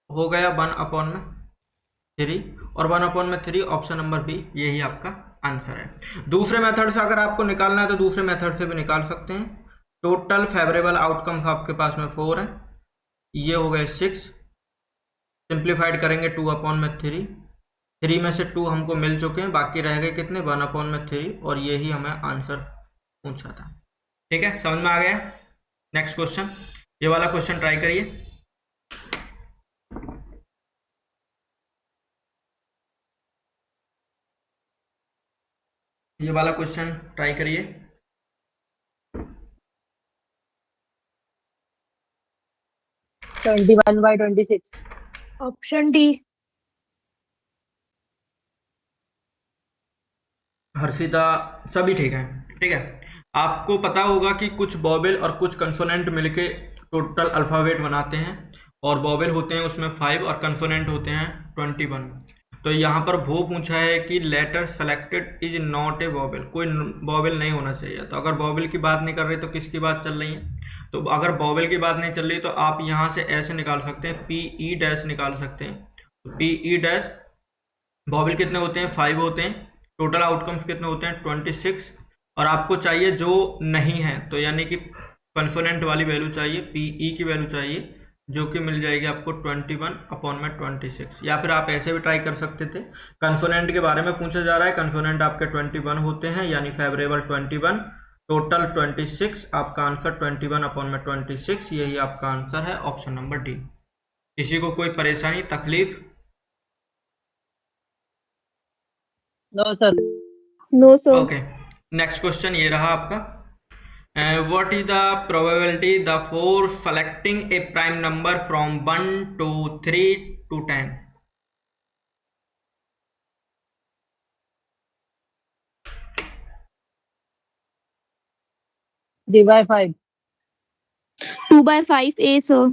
हो गया 1/3 और 1/3 ऑप्शन नंबर बी, यही आपका आंसर है। दूसरे मेथड से अगर आपको निकालना है तो दूसरे मेथड से भी निकाल सकते हैं। टोटल फेवरेबल आउटकम्स आपके पास में 4 है, ये हो गए 6, सिंप्लीफाइड करेंगे 2/3, 3 में से 2 हमको मिल चुके हैं, बाकी रह गए कितने 1/3, और यही हमें आंसर पूछा था। ठीक है, समझ में आ गया। नेक्स्ट क्वेश्चन, ये वाला क्वेश्चन ट्राई करिए। ये वाला क्वेश्चन ट्राई करिए। 21/26 ऑप्शन डी। हर्षिता सभी ठीक है। ठीक है, आपको पता होगा कि कुछ वॉवेल और कुछ कंसोनेंट मिलके टोटल अल्फ़ाबेट बनाते हैं, और वॉवेल होते हैं उसमें 5 और कंसोनेंट होते हैं 21। तो यहाँ पर वो पूछा है कि letter selected is not a vowel, कोई वॉवेल नहीं होना चाहिए। तो अगर वॉवेल की बात नहीं कर रहे तो किसकी बात चल रही है, तो अगर वॉवेल की बात नहीं चल रही तो आप यहाँ से ऐसे निकाल सकते हैं, PE डैश निकाल सकते हैं। PE डैश वॉवेल कितने होते हैं 5 होते हैं, टोटल आउटकम्स कितने होते हैं 26, और आपको चाहिए जो नहीं है, तो यानी कि कंसोनेंट वाली वैल्यू चाहिए, PE की वैल्यू चाहिए जो कि मिल जाएगी आपको 21/26, या फिर आप ऐसे भी ट्राई कर सकते थे। कंसोनेंट के बारे में पूछा जा रहा है, कंसोनेंट आपके 21 होते हैं, यानी फेवरेबल 21, टोटल 26, आपका आंसर 21/26, यही आपका आंसर है ऑप्शन नंबर डी। किसी को कोई परेशानी तकलीफ? No sir. No, sir. Okay, next question ये रहा आपका। What is the probability the for selecting a prime number from 1 to 3 to 10? by 5. 2/5A, sir.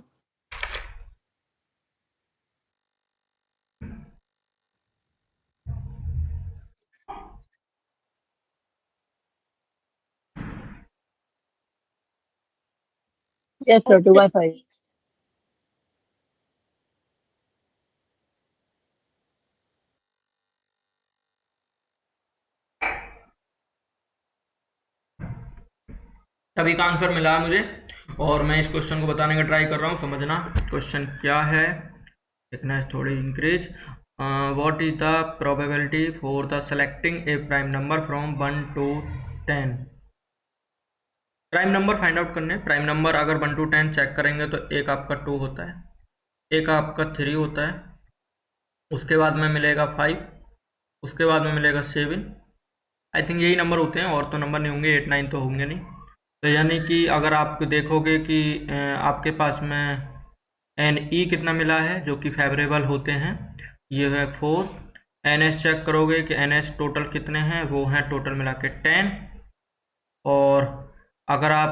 Yes, sir. 2 by 5. सभी का आंसर मिला है मुझे, और मैं इस क्वेश्चन को बताने का ट्राई कर रहा हूँ। समझना क्वेश्चन क्या है, देखना है थोड़ी increase. What is the probability for the selecting A prime number from 1 to 10? Prime number find out करने। प्राइम नंबर अगर 1 to 10 चेक करेंगे तो एक आपका 2 होता है, एक आपका 3 होता है, उसके बाद में मिलेगा 5, उसके बाद में मिलेगा 7। आई थिंक यही नंबर होते हैं, और तो नंबर नहीं होंगे, 8 9 तो होंगे नहीं। तो यानी कि अगर आप देखोगे कि आपके पास में एन ई कितना मिला है जो कि फेवरेबल होते हैं, ये है 4। एन एस चेक करोगे कि एन एस टोटल कितने हैं, वो हैं टोटल मिला के 10। और अगर आप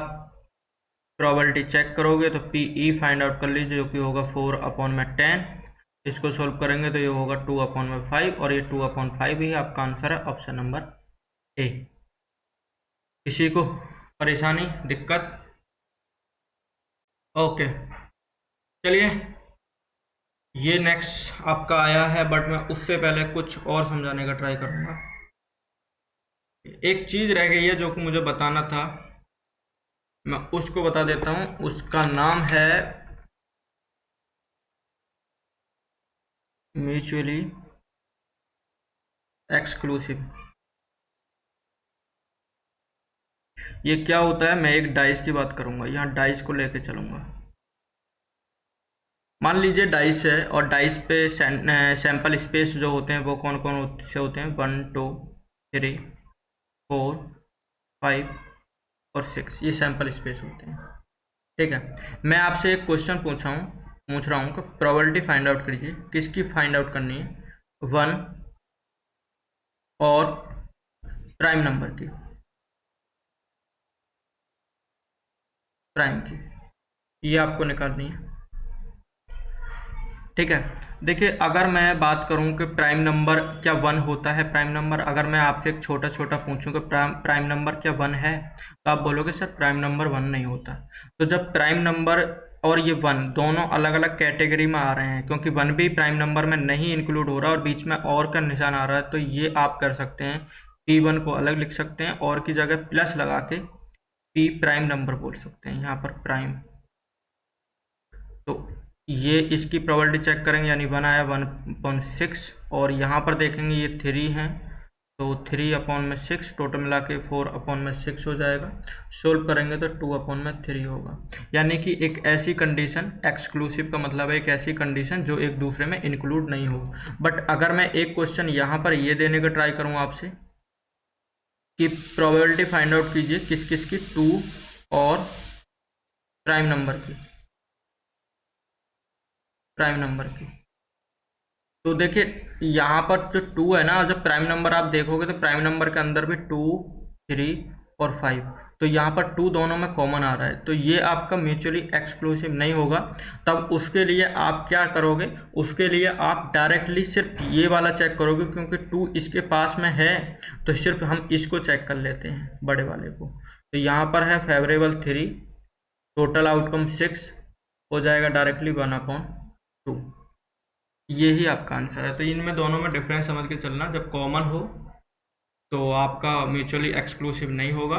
प्रोबेबिलिटी चेक करोगे तो पी ई फाइंड आउट कर लीजिए, जो कि होगा 4/10। इसको सोल्व करेंगे तो ये होगा 2/5, और ये 2/5 ही आपका आंसर है ऑप्शन नंबर ए। किसी को परेशानी दिक्कत? ओके, चलिए ये नेक्स्ट आपका आया है, बट मैं उससे पहले कुछ और समझाने का ट्राई करूँगा। एक चीज़ रह गई है जो कि मुझे बताना था, मैं उसको बता देता हूँ। उसका नाम है म्यूचुअली एक्सक्लूसिव। ये क्या होता है, मैं एक डाइस की बात करूँगा, यहाँ डाइस को लेके चलूँगा। मान लीजिए डाइस है, और डाइस पे सैंपल स्पेस जो होते हैं वो कौन कौन से होते हैं, 1 2 3 4 5 और 6, ये सैंपल स्पेस होते हैं। ठीक है, मैं आपसे एक क्वेश्चन पूछ रहा हूँ कि प्रोबेबिलिटी फाइंड आउट कीजिए। किसकी फाइंड आउट करनी है? 1 और प्राइम नंबर की, प्राइम की, ये आपको निकालनी है। ठीक है, देखिए अगर मैं बात करूं कि प्राइम नंबर क्या 1 होता है, प्राइम नंबर अगर मैं आपसे एक छोटा छोटा पूछूं कि प्राइम नंबर क्या 1 है, तो आप बोलोगे सर प्राइम नंबर 1 नहीं होता। तो जब प्राइम नंबर और ये 1 दोनों अलग अलग कैटेगरी में आ रहे हैं, क्योंकि 1 भी प्राइम नंबर में नहीं इंक्लूड हो रहा और बीच में और का निशान आ रहा है, तो ये आप कर सकते हैं P1 को अलग लिख सकते हैं, और की जगह प्लस लगा के P प्राइम नंबर बोल सकते हैं, यहाँ पर प्राइम। तो ये इसकी प्रोबेबिलिटी चेक करेंगे, यानी 1 आया 1/6, और यहाँ पर देखेंगे ये 3 हैं, तो 3/6 टोटल मिला के 4/6 हो जाएगा। सोल्व करेंगे तो 2/3 होगा। यानी कि एक ऐसी कंडीशन, एक्सक्लूसिव का मतलब है एक ऐसी कंडीशन जो एक दूसरे में इंक्लूड नहीं हो। बट अगर मैं एक क्वेश्चन यहाँ पर ये देने का ट्राई करूँ आपसे कि प्रोबेबिलिटी फाइंड आउट कीजिए किस किस की, 2 और प्राइम नंबर की, प्राइम नंबर की, तो देखिए यहाँ पर जो 2 है ना, जब प्राइम नंबर आप देखोगे तो प्राइम नंबर के अंदर भी 2 3 और 5, तो यहाँ पर 2 दोनों में कॉमन आ रहा है, तो ये आपका म्यूचुअली एक्सक्लूसिव नहीं होगा। तब उसके लिए आप क्या करोगे, उसके लिए आप डायरेक्टली सिर्फ ये वाला चेक करोगे, क्योंकि 2 इसके पास में है, तो सिर्फ हम इसको चेक कर लेते हैं बड़े वाले को। तो यहाँ पर है फेवरेबल 3, टोटल आउटकम 6 हो जाएगा डायरेक्टली 1/2। ये ही आपका आंसर है। तो इनमें दोनों में डिफरेंस समझ के चलना, जब कॉमन हो तो आपका म्यूचुअली एक्सक्लूसिव नहीं होगा,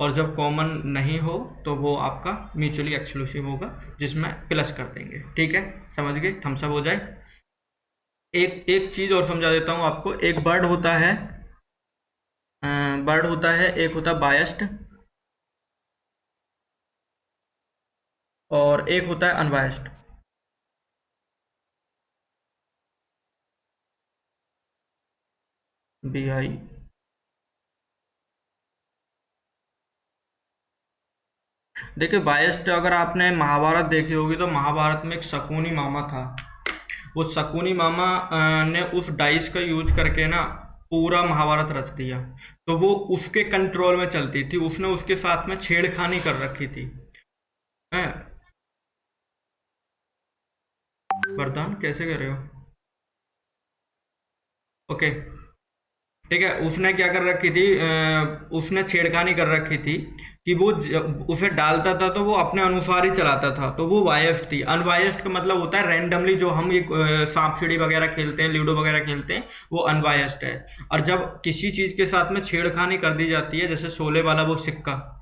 और जब कॉमन नहीं हो तो वो आपका म्यूचुअली एक्सक्लूसिव होगा, जिसमें प्लस कर देंगे। ठीक है, समझ गए, थम्स अप हो जाए। एक एक चीज़ और समझा देता हूँ आपको। एक वर्ड होता है, एक होता है बायस्ड, और एक होता है अनबायस्ड। BI, देखिए बायस्ड, अगर आपने महाभारत देखी होगी तो महाभारत में एक शकुनी मामा था। वो शकुनी मामा ने उस डाइस का यूज करके ना पूरा महाभारत रच दिया। तो वो उसके कंट्रोल में चलती थी, उसने उसके साथ में छेड़खानी कर रखी थी। हैं? वरदान कैसे कर रहे हो? ओके, ठीक है। उसने क्या कर रखी थी, उसने छेड़खानी कर रखी थी कि वो उसे डालता था तो वो अपने अनुसार ही चलाता था, तो वो बायस्ड थी। अनबायस्ड का मतलब होता है रैंडमली, जो हम एक सांप सीढ़ी वगैरह खेलते हैं, लूडो वगैरह खेलते हैं, वो अनबायस्ड है। और जब किसी चीज के साथ में छेड़खानी कर दी जाती है, जैसे शोले वाला वो सिक्का,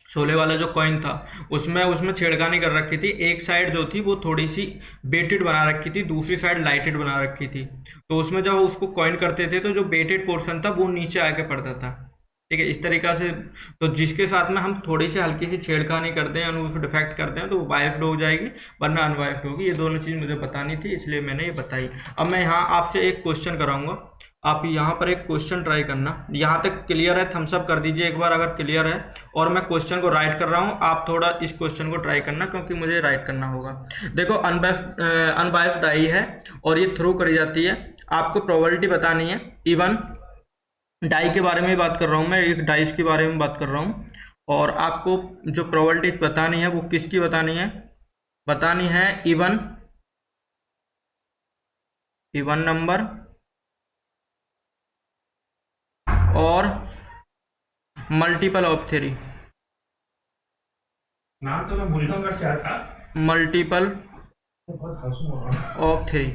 शोले वाला जो कॉइन था, उसमें उसमें छेड़खानी कर रखी थी। एक साइड जो थी वो थोड़ी सी बेटेड बना रखी थी, दूसरी साइड लाइटेड बना रखी थी। तो उसमें जब उसको कॉइन करते थे तो जो बेटेड पोर्शन था वो नीचे आके पड़ता था। ठीक है, इस तरीका से। तो जिसके साथ में हम थोड़ी सी हल्की सी छेड़खानी करते हैं, उसको डिफेक्ट करते हैं, तो वो बायस्ड हो जाएगी, वरना अनबायस्ड होगी। ये दोनों चीज़ मुझे बतानी थी, इसलिए मैंने ये बताई। अब मैं यहाँ आपसे एक क्वेश्चन कराऊंगा, आप यहाँ पर एक क्वेश्चन ट्राई करना। यहाँ तक क्लियर है? थम्स अप कर दीजिए एक बार अगर क्लियर है। और मैं क्वेश्चन को राइट कर रहा हूँ, आप थोड़ा इस क्वेश्चन को ट्राई करना, क्योंकि मुझे राइट करना होगा। देखो, अनबायस्ड डाई है और ये थ्रू करी जाती है। आपको प्रोबेबिलिटी बतानी है। इवन डाई के बारे में बात कर रहा हूँ मैं, एक डाइस के बारे में बात कर रहा हूँ। और आपको जो प्रोबेबिलिटी बतानी है वो किसकी बतानी है? बतानी है इवन नंबर और मल्टीपल ऑफ 3। नाम तो मैं भूल गया क्या था। मल्टीपल बहुत हंसू हो रहा हूँ। ऑफ 3,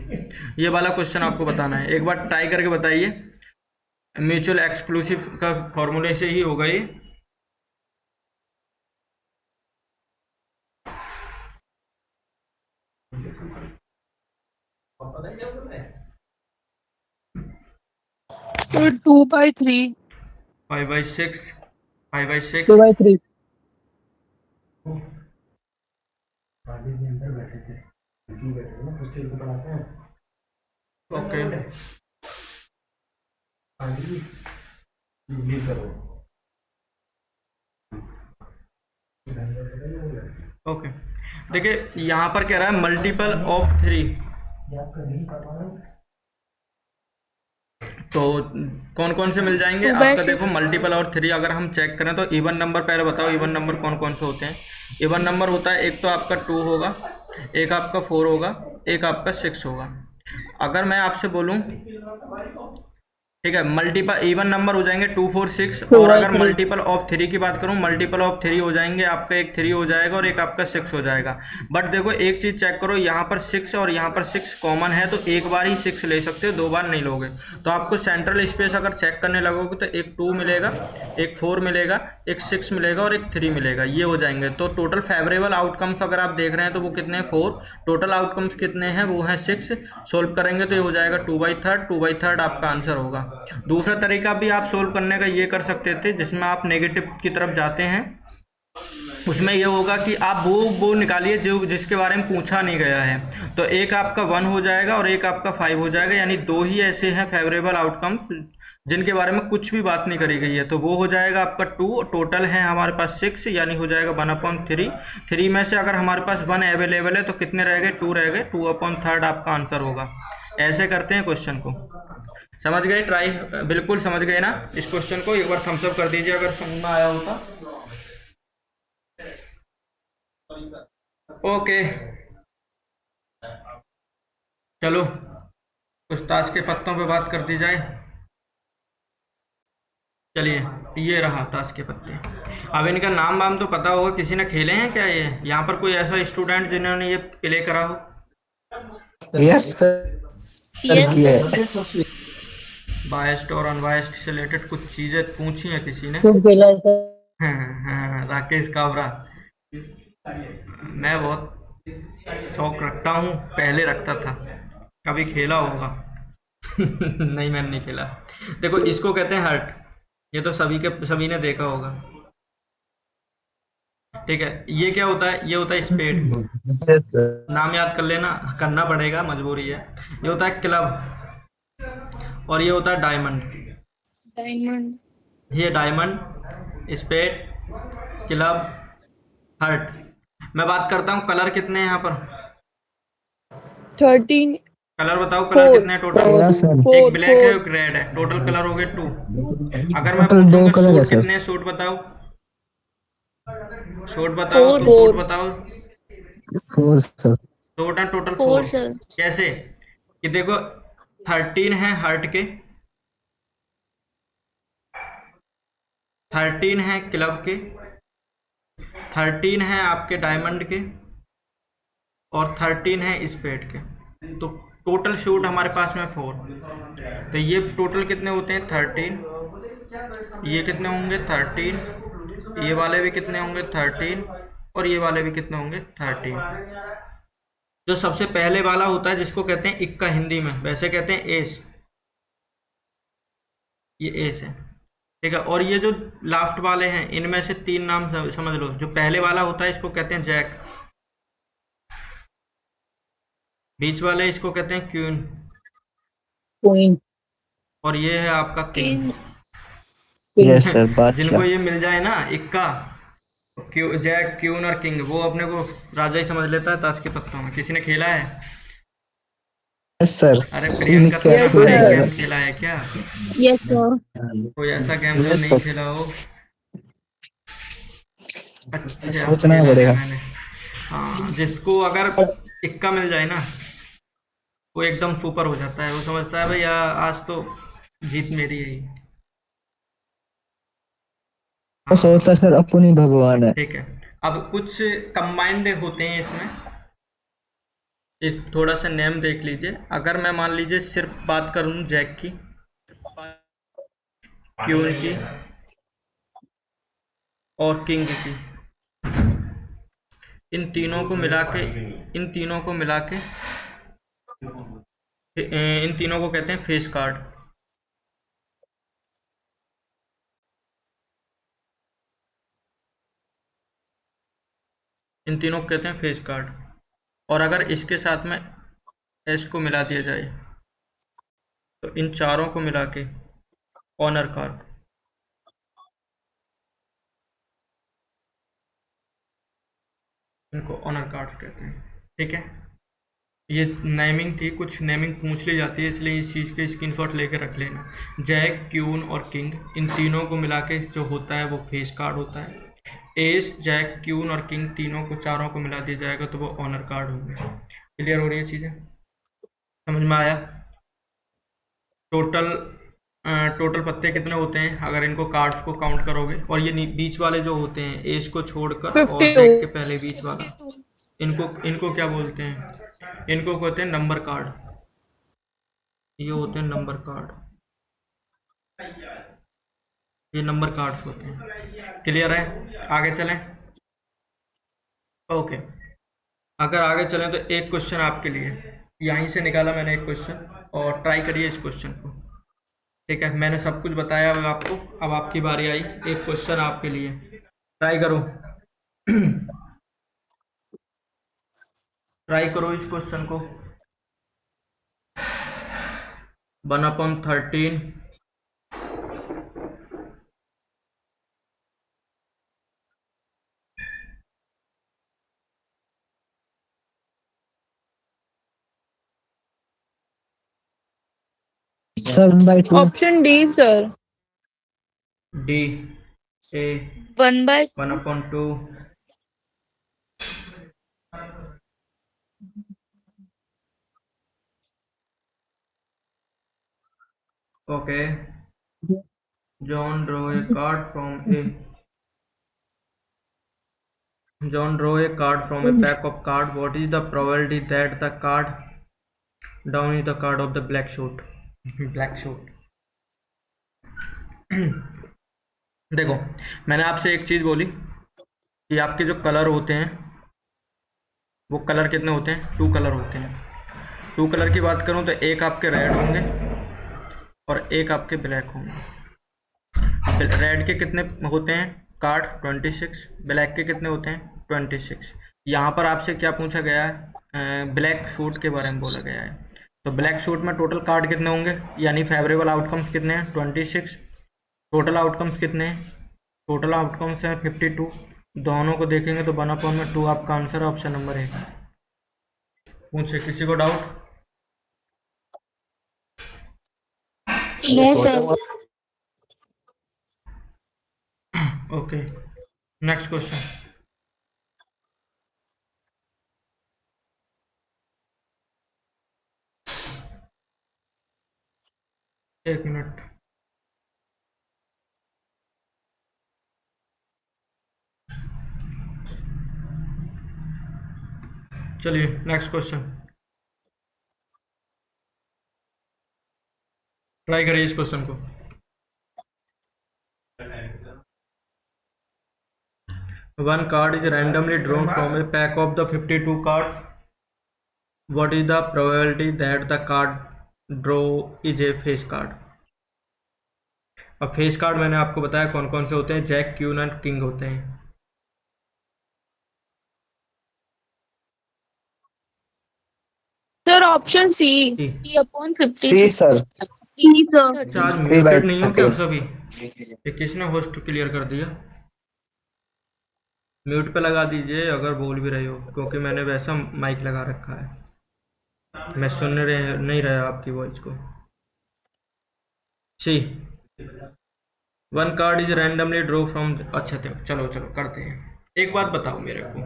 ये वाला क्वेश्चन आपको बताना है। एक बार ट्राई करके बताइए। म्यूचुअल एक्सक्लूसिव का फॉर्मूले से ही होगा ये। पता है क्या बोल रहे हैं? So 2/3. 5/6, 5/6। 2/3. गाड़ी के अंदर बैठे थे, जी बैठे थे ना, पुस्तक को पढ़ाते हैं। ओके, हाँ जी, ये करो। ओके। देखिए यहाँ पर कह रहा है मल्टीपल ऑफ 3। याद कर नहीं कर पा रहा हूँ। तो कौन कौन से मिल जाएंगे 2/6। आपका? देखो, मल्टीपल और 3 अगर हम चेक करें तो इवन नंबर, पहले बताओ इवन नंबर कौन कौन से होते हैं। इवन नंबर होता है, एक तो आपका 2 होगा, एक आपका 4 होगा, एक आपका 6 होगा। अगर मैं आपसे बोलूं, ठीक है, मल्टीपल इवन नंबर हो जाएंगे 2, 4, 6। और अगर 2/3. मल्टीपल ऑफ 3 की बात करूं, मल्टीपल ऑफ 3 हो जाएंगे आपका, एक 3 हो जाएगा और एक आपका 6 हो जाएगा। बट देखो एक चीज चेक करो, यहाँ पर 6 और यहाँ पर 6 कॉमन है, तो एक बार ही 6 ले सकते हो, 2 बार नहीं लोगे। तो आपको सेंट्रल स्पेस अगर चेक करने लगोगे तो एक 2 मिलेगा, एक 4 मिलेगा, एक 6 मिलेगा और एक 3 मिलेगा, ये हो जाएंगे। तो टोटल फेवरेबल आउटकम्स अगर आप देख रहे हैं तो वो कितने हैं? 4। टोटल आउटकम्स कितने हैं? वो हैं 6। सोल्व करेंगे तो ये हो जाएगा 2/3। 2/3 आपका आंसर होगा। दूसरा तरीका भी आप सोल्व करने का ये कर सकते थे, जिसमें आप नेगेटिव की तरफ जाते हैं। उसमें ये होगा कि आप वो निकालिए जो जिसके बारे में पूछा नहीं गया है। तो एक आपका 1 हो जाएगा और एक आपका 5 हो जाएगा, यानी 2 ही ऐसे हैं फेवरेबल आउटकम्स जिनके बारे में कुछ भी बात नहीं करी गई है। तो वो हो जाएगा आपका 2। टोटल है हमारे पास 6, यानी हो जाएगा 1/3। 3 में से अगर हमारे पास 1 अवेलेबल है तो कितने रह गए? 2 रह गए। 2/3 आपका आंसर होगा। ऐसे करते हैं क्वेश्चन को। समझ गए? ट्राई बिल्कुल समझ गए ना? इस क्वेश्चन को एक बार थम्स अप कर दीजिए अगर समझ में आया होता। ओके, चलो कुछ ताश के पत्तों पे बात कर दी जाए। चलिए, ये रहा ताश के पत्ते। अब इनका नाम वाम तो पता होगा, किसी ने खेले हैं क्या ये? यहाँ पर कोई ऐसा स्टूडेंट जिन्होंने ये प्ले करा हो? यस सर, यस किया सर। है। बायस्ड और अनबायस्ड से रिलेटेड कुछ चीज़ें पूछी हैं किसी ने? खूब खेला है सर। हाँ, राकेश काबरा। मैं बहुत शौक रखता हूँ, पहले रखता था। कभी खेला होगा? नहीं, मैंने नहीं खेला। देखो, इसको कहते हैं हर्ट। ये तो सभी ने देखा होगा। ठीक है, ये क्या होता है? ये होता है स्पेड। Yes, sir. नाम याद कर लेना, करना पड़ेगा, मजबूरी है। ये होता है क्लब, और ये होता है डायमंड। Diamond. ये डायमंड, स्पेड, क्लब, हर्ट। मैं बात करता हूँ कलर कितने हैं यहाँ पर। 13. कलर बताओ, कलर 4. कितने हैं टोटल? Yeah, sir. एक ब्लैक है, 4. एक रेड है, टोटल कलर हो गए 2। अगर मैं Total दो पूछूंगा कलर है सूट सर। कितने हैं, सूट बताओ। सूट बताओ, 4. सूट 4. बताओ। 4 sir. टोटल 4, 4। sir. कैसे? कि देखो, 13 है हर्ट के, 13 है क्लब के, 13 है आपके डायमंड के, और 13 है स्पेड के। तो टोटल शूट हमारे पास में 4। तो ये टोटल कितने होते हैं? 13। ये कितने होंगे? 13। ये वाले भी कितने होंगे? 13। और ये वाले भी कितने होंगे? 13। जो सबसे पहले वाला होता है, जिसको कहते हैं इक्का हिंदी में, वैसे कहते हैं एस। ये एस है। ठीक है, और ये जो लास्ट वाले हैं, इनमें से 3 नाम समझ लो। जो पहले वाला होता है, इसको कहते हैं जैक। बीच वाले इसको कहते हैं क्वीन। Queen. और ये है आपका किंग। King. Yes sir. जिनको बादशाह। ये मिल जाए ना, इक्का, जैक, क्यून और किंग, वो अपने को राजा ही समझ लेता है ताश के पत्तों में। किसी ने खेला है? Yes sir. अरे प्रियंका, तुमने Yes, हमारे sir. गेम खेला है क्या? Yes, sir. कोई ऐसा गेम जो Yes नहीं sir. खेला हो? अच्छा, सोचना खेला है पड़ेगा। मैंने। हाँ, जिसको अगर इक्का मिल जाए ना, वो एकदम सुपर हो जाता है। वो समझता है भाई आज तो जीत मेरी है ही। वो हाँ, सोचता सर अपन ही भगवान है। ठीक है। अब कुछ कंबाइंड होते हैं इसमें। एक थोड़ा सा नेम देख लीजिए। अगर मैं मान लीजिए सिर्फ बात करूँ जैक की, क्यून की, और किंग की, इन तीनों को मिला के इन तीनों को मिला के इन तीनों को कहते हैं फेस कार्ड। इन तीनों को कहते हैं फेस कार्ड। और अगर इसके साथ में एस को मिला दिया जाए, तो इन चारों को मिला के ऑनर कार्ड। इनको ऑनर कार्ड कहते हैं। ठीक है, ये नेमिंग थी। कुछ नेमिंग पूछ ली जाती है, इसलिए इस चीज़ के स्क्रीनशॉट लेके रख लेना। जैक, क्यून और किंग, इन तीनों को मिला के जो होता है वो फेस कार्ड होता है। एस, जैक, क्यून और किंग, तीनों को, चारों को मिला दिया जाएगा तो वो ऑनर कार्ड होंगे। क्लियर हो रही है चीज़ें? समझ में आया? टोटल टोटल पत्ते कितने होते हैं अगर इनको कार्ड्स को काउंट करोगे? और ये बीच वाले जो होते हैं, एस को छोड़कर, और जैक के 52. पहले बीच वाला, इनको इनको क्या बोलते हैं? इनको कहते हैं नंबर कार्ड। ये होते हैं नंबर कार्ड। ये नंबर कार्ड्स होते हैं। क्लियर है? आगे चलें? ओके। अगर आगे चलें तो एक क्वेश्चन आपके लिए, यहीं से निकाला मैंने एक क्वेश्चन, और ट्राई करिए इस क्वेश्चन को। ठीक है, मैंने सब कुछ बताया अब आपको। अब आपकी बारी आई, एक क्वेश्चन आपके लिए, ट्राई करो। ट्राई करो इस क्वेश्चन को। 1/13 sir Option D, sir. D, A 1/2. 1/2। Okay. John draw a card from a John draw a card from a pack of cards. What is the probability that the card down is the card of the black suit? Black suit. देखो, मैंने आपसे एक चीज़ बोली कि आपके जो colour होते हैं वो कलर कितने होते हैं, 2 कलर होते हैं। 2 कलर की बात करूं तो एक आपके रेड होंगे और एक आपके ब्लैक होंगे। रेड के कितने होते हैं कार्ड, 26। ब्लैक के कितने होते हैं, 26। यहाँ पर आपसे क्या पूछा गया है, ब्लैक सूट के बारे में बोला गया है। तो ब्लैक सूट में टोटल कार्ड कितने होंगे, यानी फेवरेबल आउटकम्स कितने हैं, 26। टोटल आउटकम्स कितने हैं, टोटल आउटकम्स हैं 52। दोनों को देखेंगे तो 1/2 आपका आंसर है, ऑप्शन नंबर 1। पूछे किसी को doubt? No, sir. Okay, next question. एक मिनट। चलिए नेक्स्ट क्वेश्चन ट्राई करिए इस क्वेश्चन को। One card is randomly drawn from a pack of the 52 cards. What is the probability that the card draw is a face card? अब face card मैंने आपको बताया कौन कौन से होते हैं, जैक, क्वीन एंड किंग होते हैं। Sir, option C. C। C upon 50. सी सर। E, sir. अच्छा, आज 3/30 म्यूटेड नहीं हो क्या आप सभी? ये किसने होस्ट क्लियर कर दिया? म्यूट पे लगा दीजिए अगर बोल भी रहे हो, क्योंकि मैंने वैसा माइक लगा रखा है, मैं सुन नहीं रहा आपकी वॉइस को। See, one card is randomly draw from. अच्छा चलो चलो करते हैं। एक बात बताओ मेरे को,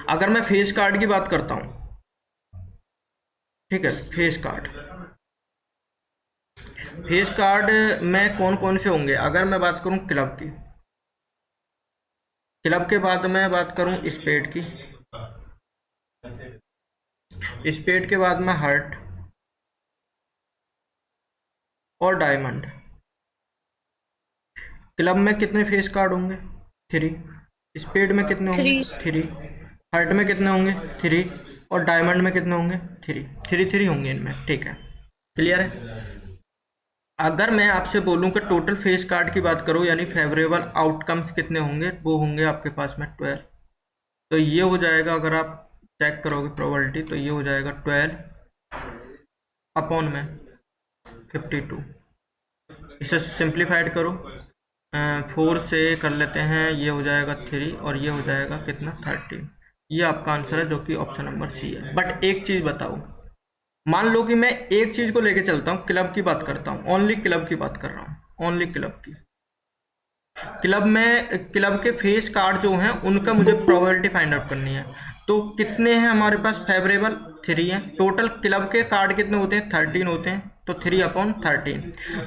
अगर मैं फेस कार्ड की बात करता हूँ, ठीक है, फेस कार्ड में कौन कौन से होंगे? अगर मैं बात करूं क्लब की, क्लब के बाद मैं बात करूं स्पेड की, स्पेड के बाद में हार्ट और डायमंड। क्लब में कितने फेस कार्ड होंगे, 3। स्पेड में कितने होंगे, 3। हार्ट में कितने होंगे, 3। और डायमंड में कितने होंगे, 3 होंगे इनमें, ठीक है, क्लियर है। अगर मैं आपसे बोलूं कि टोटल फेस कार्ड की बात करो, यानी फेवरेबल आउटकम्स कितने होंगे, वो होंगे आपके पास में 12। तो ये हो जाएगा, अगर आप चेक करोगे प्रोबेबिलिटी, तो ये हो जाएगा 12 अपॉन में 52। इसे सिंप्लीफाइड करो, 4 से कर लेते हैं, ये हो जाएगा 3 और ये हो जाएगा कितना, 13। ये आपका आंसर है, जो कि ऑप्शन नंबर सी है। बट एक चीज़ बताओ, मान लो कि मैं एक चीज़ को लेके चलता हूँ, क्लब की बात करता हूँ, ओनली क्लब की बात कर रहा हूँ, ओनली क्लब की। क्लब में क्लब के फेस कार्ड जो हैं उनका मुझे प्रोबेबिलिटी फाइंड आउट करनी है। तो कितने हैं हमारे पास फेवरेबल, 3 हैं। टोटल क्लब के कार्ड कितने होते हैं, 13 होते हैं, तो 3/13।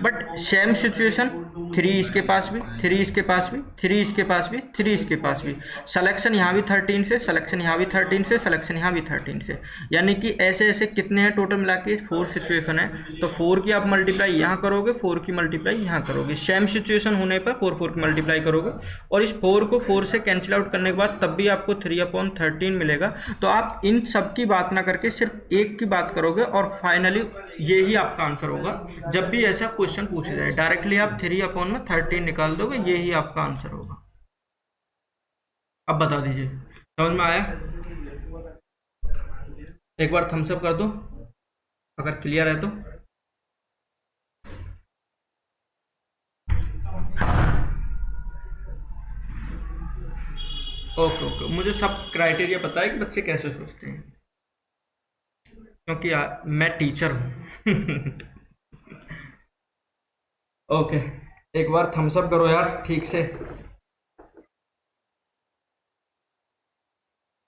बट सेम सिचुएशन, 3 इसके पास भी, 3 इसके पास भी, 3 इसके पास भी, 3 इसके पास भी। सिलेक्शन यहाँ भी 13 से, सिलेक्शन यहाँ भी 13 से, सिलेक्शन यहाँ भी 13 से, यानी कि ऐसे ऐसे कितने हैं टोटल मिला के, 4 सिचुएशन है। तो 4 की आप मल्टीप्लाई यहाँ करोगे, 4 की मल्टीप्लाई यहाँ करोगे, सेम सिचुएशन होने पर 4 की मल्टीप्लाई करोगे, और इस 4 को 4 से कैंसिल आउट करने के बाद तब भी आपको 3/13 मिलेगा। तो आप इन सब की बात ना करके सिर्फ एक की बात करोगे, और फाइनली यही आपका आंसर होगा। जब भी ऐसा क्वेश्चन पूछा जाए, डायरेक्टली आप 3/13 निकाल दोगे, यही आपका आंसर होगा। अब बता दीजिए, समझ में आया? एक बार थम्स अप कर दो अगर क्लियर है तो। ओके ओके, मुझे सब क्राइटेरिया पता है कि बच्चे कैसे सोचते हैं, क्योंकि मैं टीचर हूँ। ओके, एक बार थम्स अप करो यार ठीक से।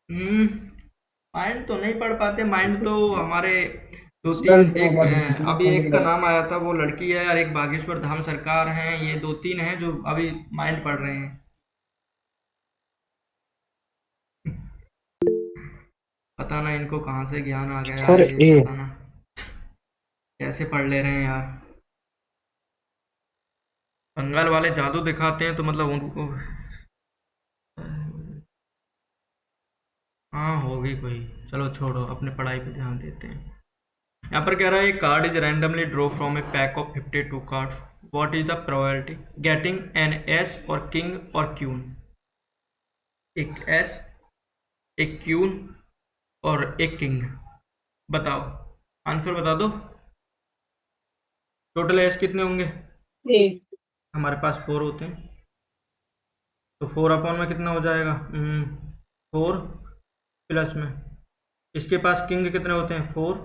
माइंड तो नहीं पढ़ पाते, माइंड तो हमारे 2-3, एक अभी एक का नाम आया था, वो लड़की है, और एक बागेश्वर धाम सरकार हैं, ये 2-3 हैं जो अभी माइंड पढ़ रहे हैं। पता ना इनको कहाँ से ज्ञान आ गया सर यार, ये ए। पता ना कैसे पढ़ ले रहे हैं यार। बंगाल वाले जादू दिखाते हैं तो मतलब उनको, हाँ होगी कोई, चलो छोड़ो, अपने पढ़ाई पे ध्यान देते हैं। यहाँ पर कह रहा है card is randomly draw from A pack of 52 cards, what is the probability getting an S और किंग और क्यून? एक एस, एक क्यून और एक किंग, बताओ, आंसर बता दो। टोटल एस कितने होंगे? हमारे पास 4 होते हैं, तो 4 अपॉन में कितना हो जाएगा? 4 प्लस में इसके पास किंग कितने होते हैं? 4,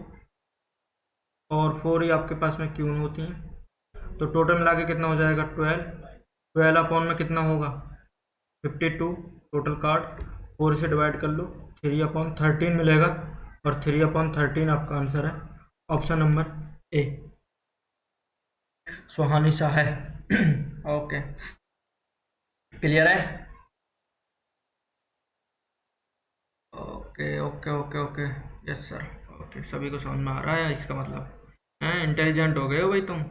और 4 ही आपके पास में क्यून होती हैं, तो टोटल मिला के कितना हो जाएगा? 12। 12 अपॉन में कितना होगा? 52 टोटल कार्ड, 4 से डिवाइड कर लो, 3 अपॉन 13 मिलेगा, और 3 अपॉन 13 आपका आंसर है, ऑप्शन नंबर ए, सुहानी शाह है। ओके, क्लियर है? Okay okay okay okay, yes sir, okay, सभी को समझ में आ रहा है इसका मतलब है इंटेलिजेंट हो गए हो भाई तुम।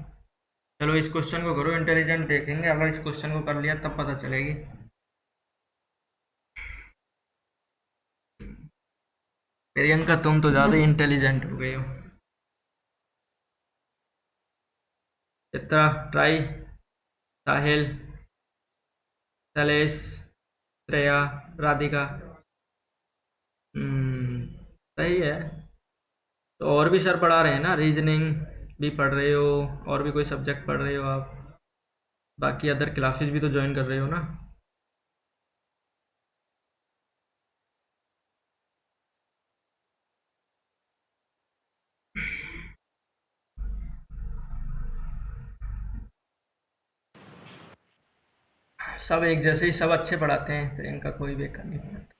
चलो इस क्वेश्चन को करो, इंटेलिजेंट देखेंगे, अगर इस क्वेश्चन को कर लिया तब पता चलेगी। प्रियंका तुम तो ज़्यादा इंटेलिजेंट हो गए हो। चित्रा, ट्राई, साहिल, शैलेश, श्रेया, राधिका, सही है। तो और भी सर पढ़ा रहे हैं ना, रीजनिंग भी पढ़ रहे हो, और भी कोई सब्जेक्ट पढ़ रहे हो आप, बाकी अदर क्लासेस भी तो ज्वाइन कर रहे हो ना। सब एक जैसे ही, सब अच्छे पढ़ाते हैं, प्रियंका कोई बेकार नहीं पढ़ाता,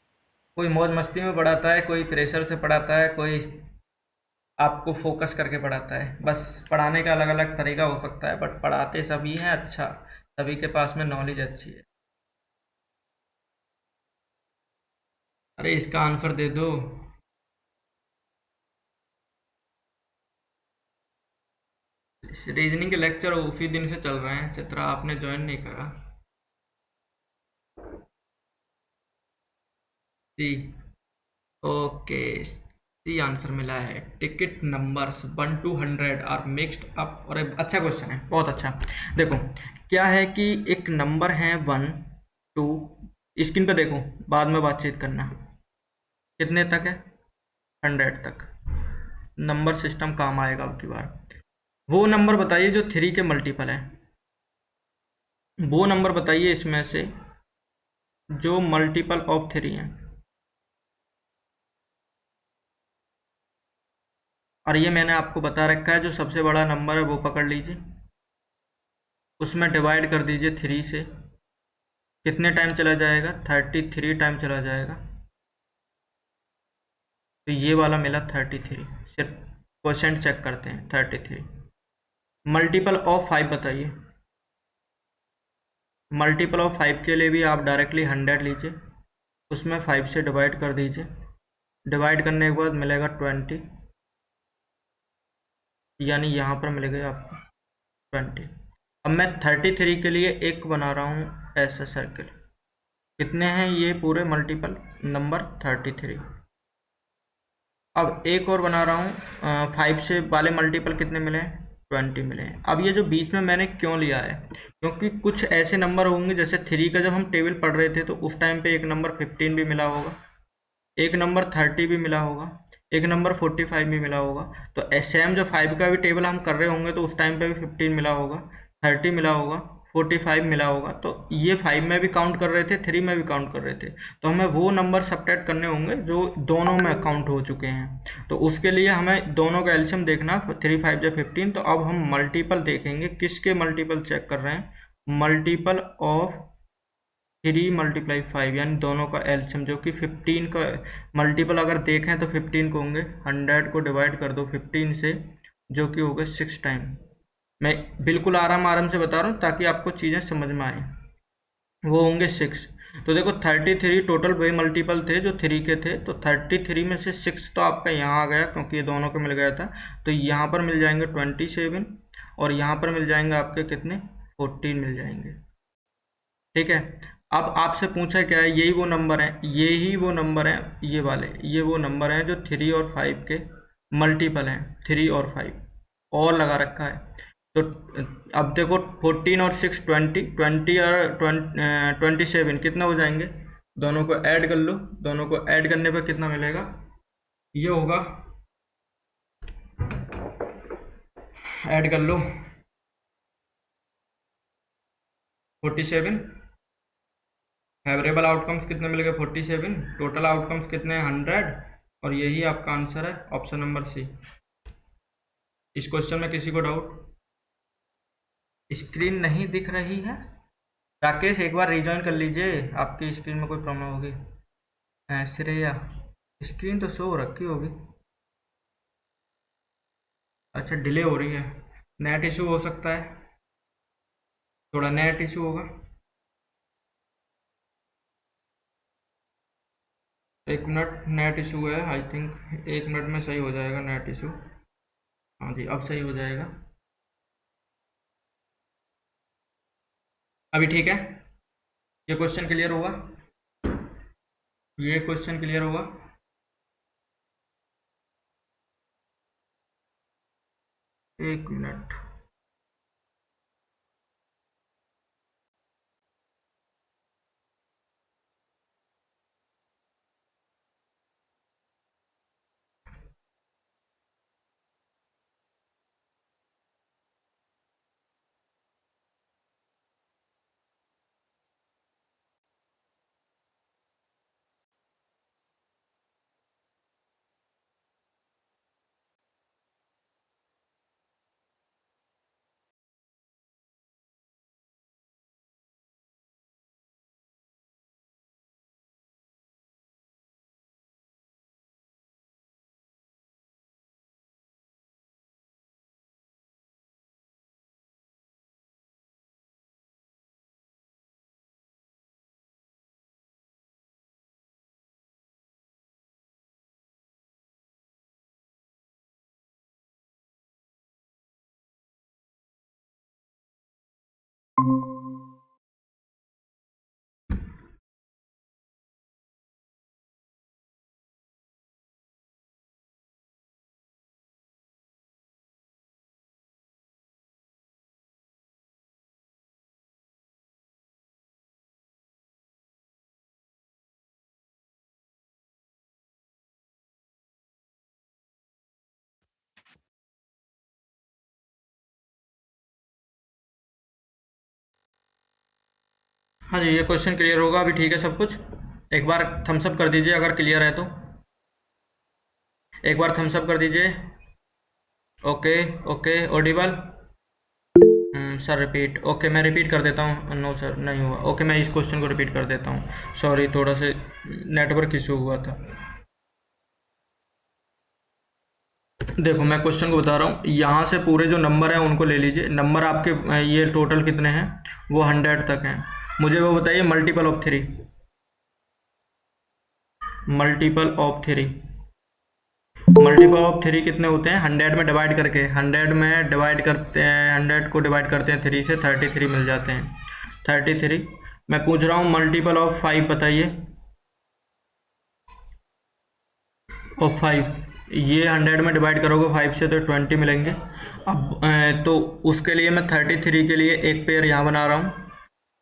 कोई मौज मस्ती में पढ़ाता है, कोई प्रेशर से पढ़ाता है, कोई आपको फोकस करके पढ़ाता है। बस पढ़ाने का अलग अलग तरीका हो सकता है, बट पढ़ाते सभी हैं अच्छा, सभी के पास में नॉलेज अच्छी है। अरे इसका आंसर दे दो। रीजनिंग के लेक्चर उसी दिन से चल रहे हैं, चित्रा आपने ज्वाइन नहीं करा। सी, ओके, सी आंसर मिला है। Ticket numbers 1 to 100 are mixed up, और अच्छा क्वेश्चन है, बहुत अच्छा। देखो क्या है कि एक नंबर है 1 2, स्क्रीन पे देखो, बाद में बातचीत करना, कितने तक है? 100 तक। नंबर सिस्टम काम आएगा अब की बार। वो नंबर बताइए जो 3 के मल्टीपल है, वो नंबर बताइए इसमें से जो मल्टीपल ऑफ 3 है। और ये मैंने आपको बता रखा है, जो सबसे बड़ा नंबर है वो पकड़ लीजिए, उसमें डिवाइड कर दीजिए 3 से, कितने टाइम चला जाएगा? 33 टाइम चला जाएगा। तो ये वाला मिला 33, सिर्फ परसेंट चेक करते हैं। 33 मल्टीपल ऑफ 5 बताइए। मल्टीपल ऑफ 5 के लिए भी आप डायरेक्टली 100 लीजिए, उसमें 5 से डिवाइड कर दीजिए, डिवाइड करने के बाद मिलेगा 20, यानी यहाँ पर मिलेगा आपको 20। अब मैं 33 के लिए एक बना रहा हूँ ऐसा सर्कल, कितने हैं ये पूरे मल्टीपल नंबर? 33। अब एक और बना रहा हूँ 5 से वाले मल्टीपल कितने मिले? 20 मिले। अब ये जो बीच में मैंने क्यों लिया है, क्योंकि कुछ ऐसे नंबर होंगे, जैसे 3 का जब हम टेबल पढ़ रहे थे तो उस टाइम पे एक नंबर 15 भी मिला होगा, एक नंबर 30 भी मिला होगा, एक नंबर 45 भी मिला होगा। तो सेम जो 5 का भी टेबल हम कर रहे होंगे तो उस टाइम पे भी 15 मिला होगा, 30 मिला होगा, 45 मिला होगा। तो ये 5 में भी काउंट कर रहे थे, 3 में भी काउंट कर रहे थे, तो हमें वो नंबर सबट्रैक्ट करने होंगे जो दोनों में काउंट हो चुके हैं। तो उसके लिए हमें दोनों का एलसीएम देखना, 3 5 या 15। तो अब हम मल्टीपल देखेंगे, किसके मल्टीपल चेक कर रहे हैं? मल्टीपल ऑफ 3 × 5, यानी दोनों का एलसीएम, जो कि 15 का मल्टीपल अगर देखें तो 15 को होंगे, 100 को डिवाइड कर दो 15 से, जो कि हो गए 6 टाइम। मैं बिल्कुल आराम से बता रहा हूँ ताकि आपको चीज़ें समझ में आए, वो होंगे 6। तो देखो 33 टोटल वही मल्टीपल थे जो 3 के थे, तो 33 में से 6 तो आपका यहाँ आ गया क्योंकि ये दोनों को मिल गया था, तो यहाँ पर मिल जाएंगे 27, और यहाँ पर मिल जाएंगे आपके कितने? 14 मिल जाएंगे। ठीक है, अब आपसे पूछा क्या है, यही वो नंबर है, यही वो नंबर है, ये वाले, ये वो नंबर हैं जो 3 और 5 के मल्टीपल हैं, 3 और 5 और लगा रखा है। तो अब देखो 14 और 6 20, 20 और 27 कितना हो जाएंगे, दोनों को ऐड कर लो, दोनों को ऐड करने पर कितना मिलेगा, ये होगा, ऐड कर लो 47, फेवरेबल आउटकम्स कितने मिलेंगे 47, टोटल आउटकम्स कितने हैं 100, और यही आपका आंसर है ऑप्शन नंबर सी। इस क्वेश्चन में किसी को डाउट? स्क्रीन नहीं दिख रही है? राकेश एक बार रिजॉइन कर लीजिए, आपकी स्क्रीन में कोई प्रॉब्लम होगी। श्रेया स्क्रीन तो शो हो रखी होगी। अच्छा डिले हो रही है, नेट इशू हो सकता है, थोड़ा नेट इशू होगा। एक मिनट, नेट इशू है आई थिंक, 1 मिनट में सही हो जाएगा नेट इशू। हाँ जी अब सही हो जाएगा, अभी ठीक है। ये क्वेश्चन क्लियर हुआ, ये क्वेश्चन क्लियर हुआ। एक मिनट, हाँ जी ये क्वेश्चन क्लियर होगा, अभी ठीक है सब कुछ। एक बार थम्स अप कर दीजिए अगर क्लियर है तो, एक बार थम्स अप कर दीजिए। Okay okay Audible. Sir repeat, okay मैं रिपीट कर देता हूँ। नो सर नहीं हुआ, ओके मैं इस क्वेश्चन को रिपीट कर देता हूँ, सॉरी थोड़ा से नेटवर्क इशू हुआ था। देखो मैं क्वेश्चन को बता रहा हूँ, यहाँ से पूरे जो नंबर हैं उनको ले लीजिए, नंबर आपके ये टोटल कितने हैं, वो 100 तक हैं। मुझे वो बताइए multiple of 3, multiple of 3, multiple of 3 कितने होते हैं 100 में डिवाइड करके, 100 में डिवाइड करते हैं, 100 को डिवाइड करते हैं 3 से, 33 मिल जाते हैं 33। मैं पूछ रहा हूँ मल्टीपल ऑफ 5 बताइए, ऑफ 5, ये 100 में डिवाइड करोगे 5 से तो 20 मिलेंगे। अब तो उसके लिए मैं 33 के लिए एक पेयर यहाँ बना रहा हूँ,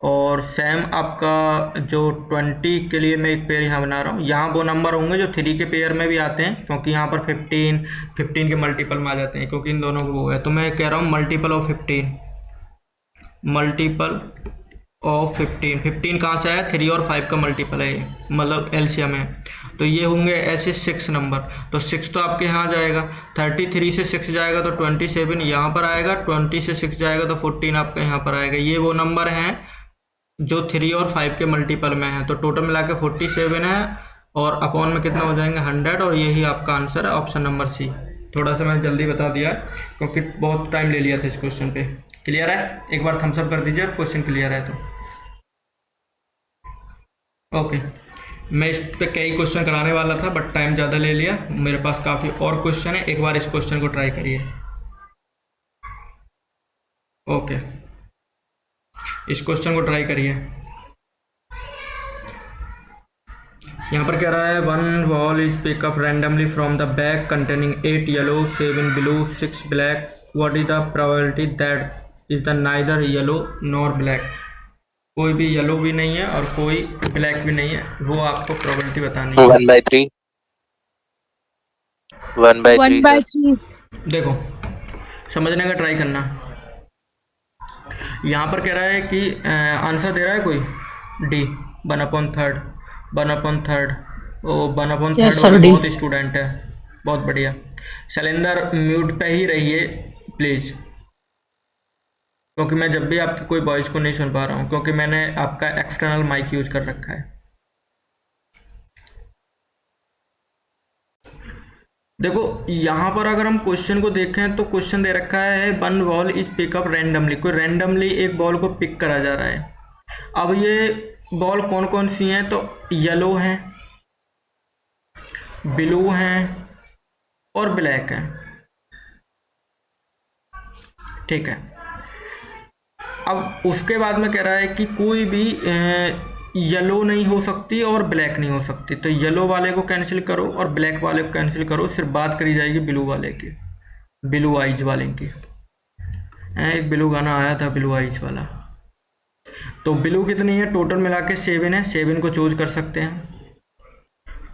और सेम आपका जो 20 के लिए मैं एक पेयर यहाँ बना रहा हूँ। यहाँ वो नंबर होंगे जो 3 के पेयर में भी आते हैं, क्योंकि यहाँ पर 15 के मल्टीपल में आ जाते हैं, क्योंकि इन दोनों को वो है। तो मैं कह रहा हूँ मल्टीपल ऑफ 15, मल्टीपल ऑफ 15, 15 कहाँ से आया, 3 और 5 का मल्टीपल है ये, मतलब एलसीएम है। तो ये होंगे ऐसे 6 नंबर, तो 6 तो आपके यहाँ जाएगा, 33 से 6 जाएगा तो 27 यहाँ पर आएगा, 20 से 6 जाएगा तो 14 आपका यहाँ पर आएगा। ये वो नंबर हैं जो 3 और 5 के मल्टीपल में है, तो टोटल मिला के 47 है, और अपॉन में कितना हो जाएंगे 100, और यही आपका आंसर है ऑप्शन नंबर सी। थोड़ा सा मैंने जल्दी बता दिया क्योंकि बहुत टाइम ले लिया था इस क्वेश्चन पे। क्लियर है? एक बार थम्स अप कर दीजिए क्वेश्चन क्लियर है तो। ओके मैं इस पे कई क्वेश्चन कराने वाला था बट टाइम ज़्यादा ले लिया, मेरे पास काफ़ी और क्वेश्चन है, एक बार इस क्वेश्चन को ट्राई करिए। ओके इस क्वेश्चन को ट्राई करिए। यहाँ पर कह रहा है one ball is pickup randomly from the bag containing 8 yellow 7 blue 6 black, what is the probability that is the neither yellow nor black. कोई भी येलो भी नहीं है और कोई ब्लैक भी नहीं है, वो आपको प्रोबेबिलिटी बतानी है। 1/3 1/3 सर। देखो समझने का ट्राई करना। यहाँ पर कह रहा है कि आंसर दे रहा है कोई डी 1/3 1/3। ओ 1/3 वाले बहुत स्टूडेंट है, बहुत बढ़िया। शैलेंद्र म्यूट पे ही रहिए प्लीज, क्योंकि मैं जब भी आपकी कोई वॉइस को नहीं सुन पा रहा हूँ, क्योंकि मैंने आपका एक्सटर्नल माइक यूज कर रखा है। देखो यहाँ पर अगर हम क्वेश्चन को देखें तो क्वेश्चन दे रखा है one ball is pickup randomly, कोई रैंडमली एक बॉल को पिक करा जा रहा है। अब ये बॉल कौन कौन सी हैं, तो येलो हैं, ब्लू हैं और ब्लैक हैं, ठीक है। अब उसके बाद में कह रहा है कि कोई भी येलो नहीं हो सकती और ब्लैक नहीं हो सकती, तो येलो वाले को कैंसिल करो और ब्लैक वाले को कैंसिल करो, सिर्फ बात करी जाएगी ब्लू वाले की, ब्लू आइज वाले की। एक ब्लू गाना आया था ब्लू आइज वाला। तो ब्लू कितनी है, टोटल मिला के 7 है, 7 को चूज कर सकते हैं।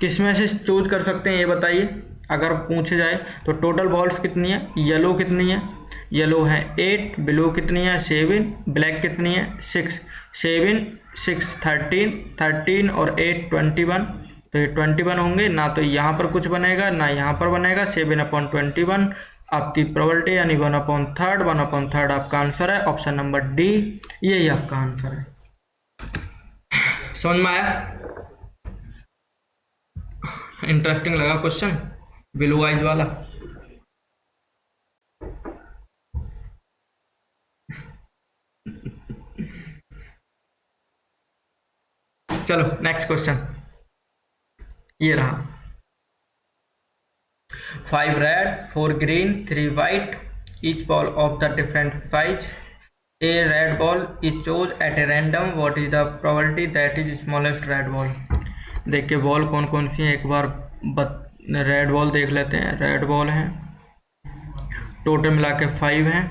किस में से चूज कर सकते हैं ये बताइए, अगर पूछे जाए तो। टोटल बॉल्स कितनी है, येलो कितनी है, येलो है 8, ब्लू कितनी है 7, ब्लैक कितनी है 6, 7 6 13 और 8 21, तो ये 21 होंगे ना। तो यहाँ पर कुछ बनेगा ना यहाँ पर बनेगा। 7/21 आपकी प्रोबेबिलिटी यानी 1/3 1/3 आपका आंसर है। ऑप्शन नंबर डी यही आपका आंसर है। समझ में आया? इंटरेस्टिंग लगा क्वेश्चन ब्लू आइज वाला? चलो नेक्स्ट क्वेश्चन ये रहा। 5 red 4 green 3 white, each ball of the different size, a red ball is chosen at a random, what is the probability that is smallest red ball। देखिए ball कौन कौन सी है एक बार red ball देख लेते हैं। रेड बॉल है total मिला के 5 हैं,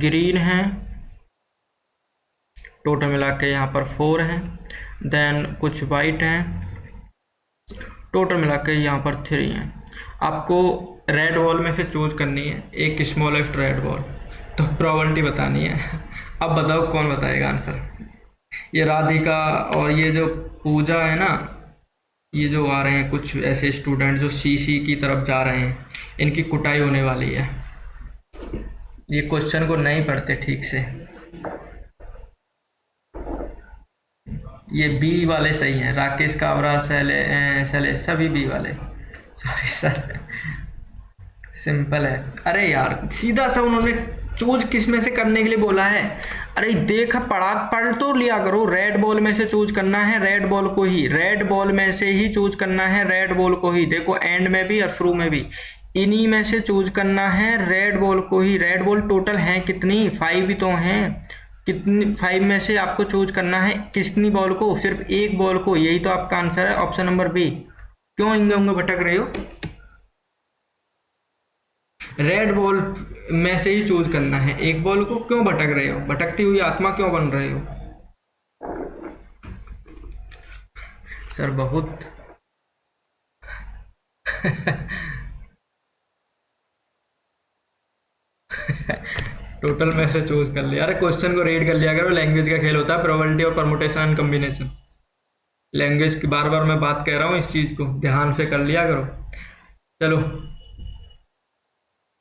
ग्रीन है टोटल मिला के यहाँ पर 4 हैं, देन कुछ वाइट हैं टोटल मिला के यहाँ पर 3 हैं। आपको रेड बॉल में से चूज करनी है एक स्मॉलेस्ट रेड बॉल, तो प्रोबेबिलिटी बतानी है। अब बताओ कौन बताएगा आंसर। ये राधिका और ये जो पूजा है ना, ये जो आ रहे हैं कुछ ऐसे स्टूडेंट जो सीसी की तरफ जा रहे हैं, इनकी कुटाई होने वाली है। ये क्वेश्चन को नहीं पढ़ते ठीक से। ये बी वाले सही हैं, राकेश कावरा सैले सभी बी वाले। सॉरी सर सिंपल है। अरे यार सीधा सा उन्होंने चूज किस में से करने के लिए बोला है। अरे देखा पढ़ तो लिया करो। रेड बॉल में से चूज करना है रेड बॉल को ही, रेड बॉल में से ही चूज करना है रेड बॉल को ही। देखो एंड में भी और शुरू में भी इन्हीं में से चूज करना है रेड बॉल को ही। रेड बॉल टोटल हैं कितनी, 5 ही तो हैं। कितनी 5 में से आपको चूज करना है कितनी बॉल को, सिर्फ एक बॉल को। यही तो आपका आंसर है ऑप्शन नंबर बी। क्यों इंगे उंगे भटक रहे हो? रेड बॉल में से ही चूज करना है एक बॉल को, क्यों भटक रहे हो? भटकती हुई आत्मा क्यों बन रहे हो? सर बहुत टोटल में से चूज कर लिया। अरे क्वेश्चन को रीड कर लिया करो, लैंग्वेज का खेल होता है। प्रोबेबिलिटी और परमुटेशन एंड कॉम्बिनेशन, लैंग्वेज की बार बार मैं बात कह रहा हूँ, इस चीज को ध्यान से कर लिया करो। चलो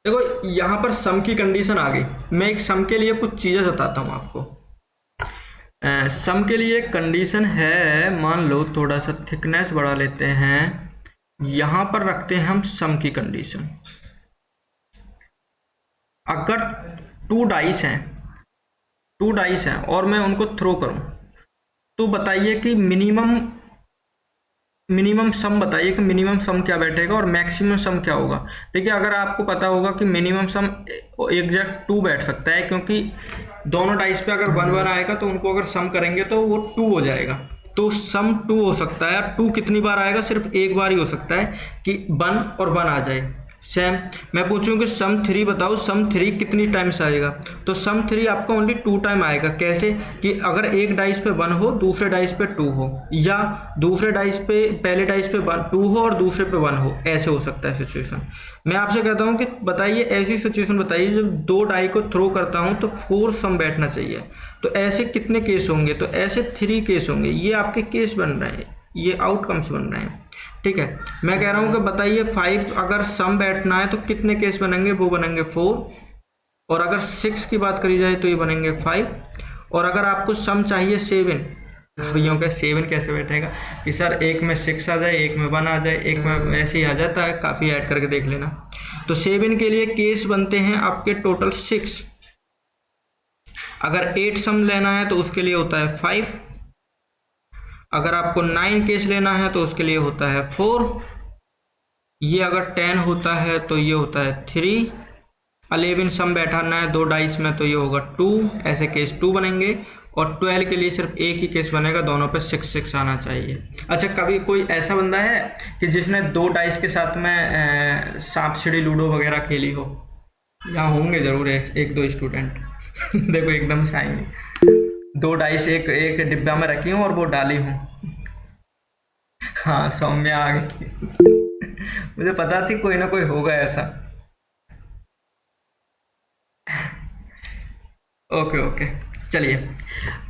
देखो यहाँ पर सम की कंडीशन आ गई। मैं एक सम के लिए कुछ चीजें बताता हूँ आपको। सम के लिए कंडीशन है, मान लो थोड़ा सा थिकनेस बढ़ा लेते हैं, यहाँ पर रखते हैं हम सम की कंडीशन। अगर 2 डाइस हैं और मैं उनको थ्रो करूं, तो बताइए कि मिनिमम सम बताइए कि मिनिमम सम क्या बैठेगा और मैक्सिमम सम क्या होगा। देखिए अगर आपको पता होगा कि मिनिमम सम एग्जैक्ट 2 बैठ सकता है, क्योंकि दोनों डाइस पे अगर 1 1 आएगा तो उनको अगर सम करेंगे तो वो 2 हो जाएगा। तो सम 2 हो सकता है। 2 कितनी बार आएगा? सिर्फ एक बार ही हो सकता है कि 1 और 1 आ जाए। सेम मैं पूछूं कि सम 3 बताओ, सम 3 कितनी टाइम्स आएगा? तो सम 3 आपका ओनली 2 टाइम आएगा। कैसे? कि अगर एक डाइस पे 1 हो, दूसरे डाइस पे 2 हो, या दूसरे डाइस पे पहले डाइस पे 2 हो और दूसरे पे 1 हो, ऐसे हो सकता है सिचुएशन। मैं आपसे कहता हूं कि बताइए ऐसी सिचुएशन बताइए जब 2 डाई को थ्रो करता हूं तो 4 सम बैठना चाहिए। तो ऐसे कितने केस होंगे? तो ऐसे 3 केस होंगे। ये आपके केस बन रहे हैं, ये आउटकम्स बन रहे हैं। ठीक है, मैं कह रहा हूं कि बताइए 5 अगर सम बैठना है तो कितने केस बनेंगे? वो बनेंगे 4। और अगर 6 की बात करी जाए तो ये बनेंगे 5। और अगर आपको सम चाहिए 7, भैया का 7 कैसे बैठेगा? कि सर एक में 6 आ जाए, एक में 1 आ जाए, एक में ऐसे ही आ जाता है, काफ़ी ऐड करके देख लेना। तो 7 के लिए केस बनते हैं आपके टोटल 6। अगर 8 सम लेना है तो उसके लिए होता है 5। अगर आपको 9 केस लेना है तो उसके लिए होता है 4। ये अगर 10 होता है तो ये होता है 3। 11 सम बैठाना है 2 डाइस में तो ये होगा 2। ऐसे केस 2 बनेंगे। और 12 के लिए सिर्फ एक ही केस बनेगा, दोनों पे 6 6 आना चाहिए। अच्छा, कभी कोई ऐसा बंदा है कि जिसने 2 डाइस के साथ में सांप सीढ़ी लूडो वगैरह खेली हो? यहाँ होंगे जरूर एक दो स्टूडेंट। देखो एकदम से आएंगे। 2 डाइस एक एक डिब्बा में रखी हूँ और वो डाली हूँ। हाँ, सौम्या आ गई। मुझे पता थी कोई ना कोई होगा ऐसा। ओके ओके, चलिए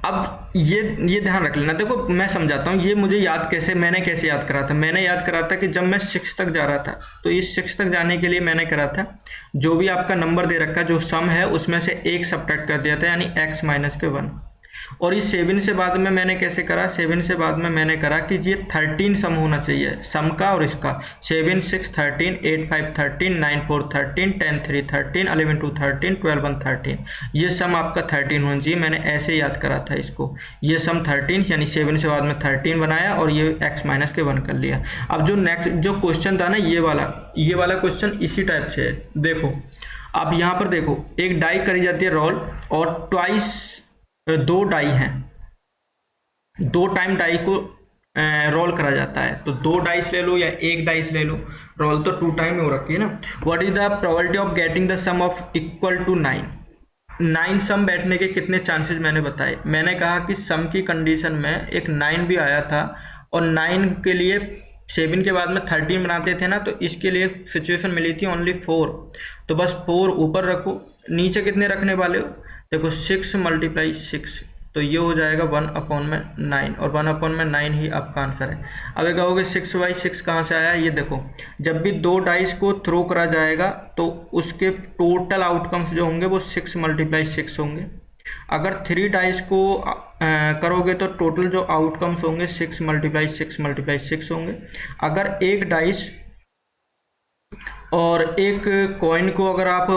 अब ये ध्यान रख लेना। देखो मैं समझाता हूँ। ये मुझे याद मैंने कैसे याद करा था? मैंने याद करा था कि जब मैं 6 तक जा रहा था, तो इस 6 तक जाने के लिए मैंने करा था, जो भी आपका नंबर दे रखा जो सम है उसमें से 1 सब्ट्रैक्ट कर दिया था, यानी x माइनस के 1। और इस 7 से बाद में मैंने कैसे करा? 7 से बाद में मैंने करा कि ये 13 सम होना चाहिए, सम का और इसका। 7 6 13, 8 5 13, 9 4 13, 10 3 13, 11 2 13, 12 1 13। ये सम आपका 13 होना चाहिए। मैंने ऐसे याद करा था इसको। ये सम 13 यानी 7 से बाद में 13 बनाया और ये x माइनस के 1 कर लिया। अब जो नेक्स्ट जो क्वेश्चन था ना, ये वाला क्वेश्चन इसी टाइप से है। देखो अब यहाँ पर देखो, एक डाई करी जाती है रोल और ट्वाइस 2 डाई हैं, 2 टाइम डाई को रोल करा जाता है। तो 2 डाइस ले लो या 1 डाइस ले लो, रोल तो 2 टाइम हो रखी है ना। What is the probability of getting the sum of equal to 9? 9 sum बैठने के कितने चांसेस मैंने बताए? मैंने कहा कि सम की कंडीशन में एक 9 भी आया था और 9 के लिए 7 के बाद में 13 बनाते थे ना, तो इसके लिए सिचुएशन मिली थी ओनली 4। तो बस 4 ऊपर रखो, नीचे कितने रखने वाले हो? देखो 6 × 6 तो ये हो जाएगा 1/9 और 1/9 ही आपका आंसर है। अब ये कहोगे 6/6 कहाँ से आया? ये देखो, जब भी 2 डाइस को थ्रो करा जाएगा तो उसके टोटल आउटकम्स जो होंगे वो 6 × 6 होंगे। अगर 3 डाइस को करोगे तो टोटल जो आउटकम्स होंगे 6 × 6 × 6 होंगे। अगर एक डाइस और एक कॉइन को अगर आप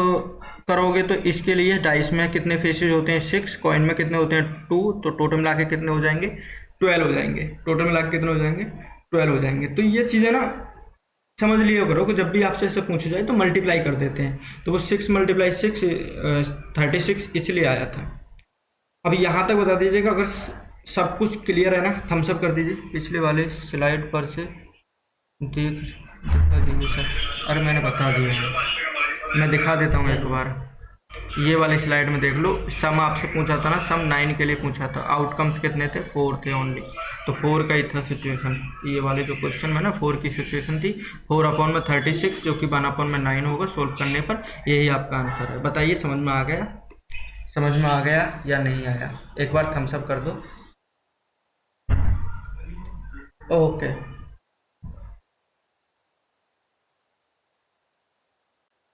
करोगे तो इसके लिए डाइस में कितने फेसेस होते हैं? 6, कॉइन में कितने होते हैं? 2, तो टोटल मिला के कितने हो जाएंगे? 12 हो जाएंगे। टोटल मिला के कितने हो जाएंगे? 12 हो जाएंगे। तो ये चीज़ें ना समझ लिया करो कि जब भी आपसे ऐसे पूछा जाए तो मल्टीप्लाई कर देते हैं। तो वो 6 × 6 36 इसलिए आया था। अब यहाँ तक बता दीजिएगा, अगर सब कुछ क्लियर है ना, थम्स अप कर दीजिए। पिछले वाले स्लाइड पर से दिखा दीजिए सर। अरे मैंने बता दिया है, मैं दिखा देता हूँ एक बार। ये वाले स्लाइड में देख लो, सम आपसे पूछा था ना, सम 9 के लिए पूछा था। आउटकम्स कितने थे? 4 थे ओनली। तो 4 का ही था सिचुएशन। ये वाले जो क्वेश्चन में ना 4 की सिचुएशन थी। 4/36 जो कि 1/9 होगा सोल्व करने पर। यही आपका आंसर है। बताइए समझ में आ गया? समझ में आ गया या नहीं आया? एक बार थम्स अप कर दो। Okay,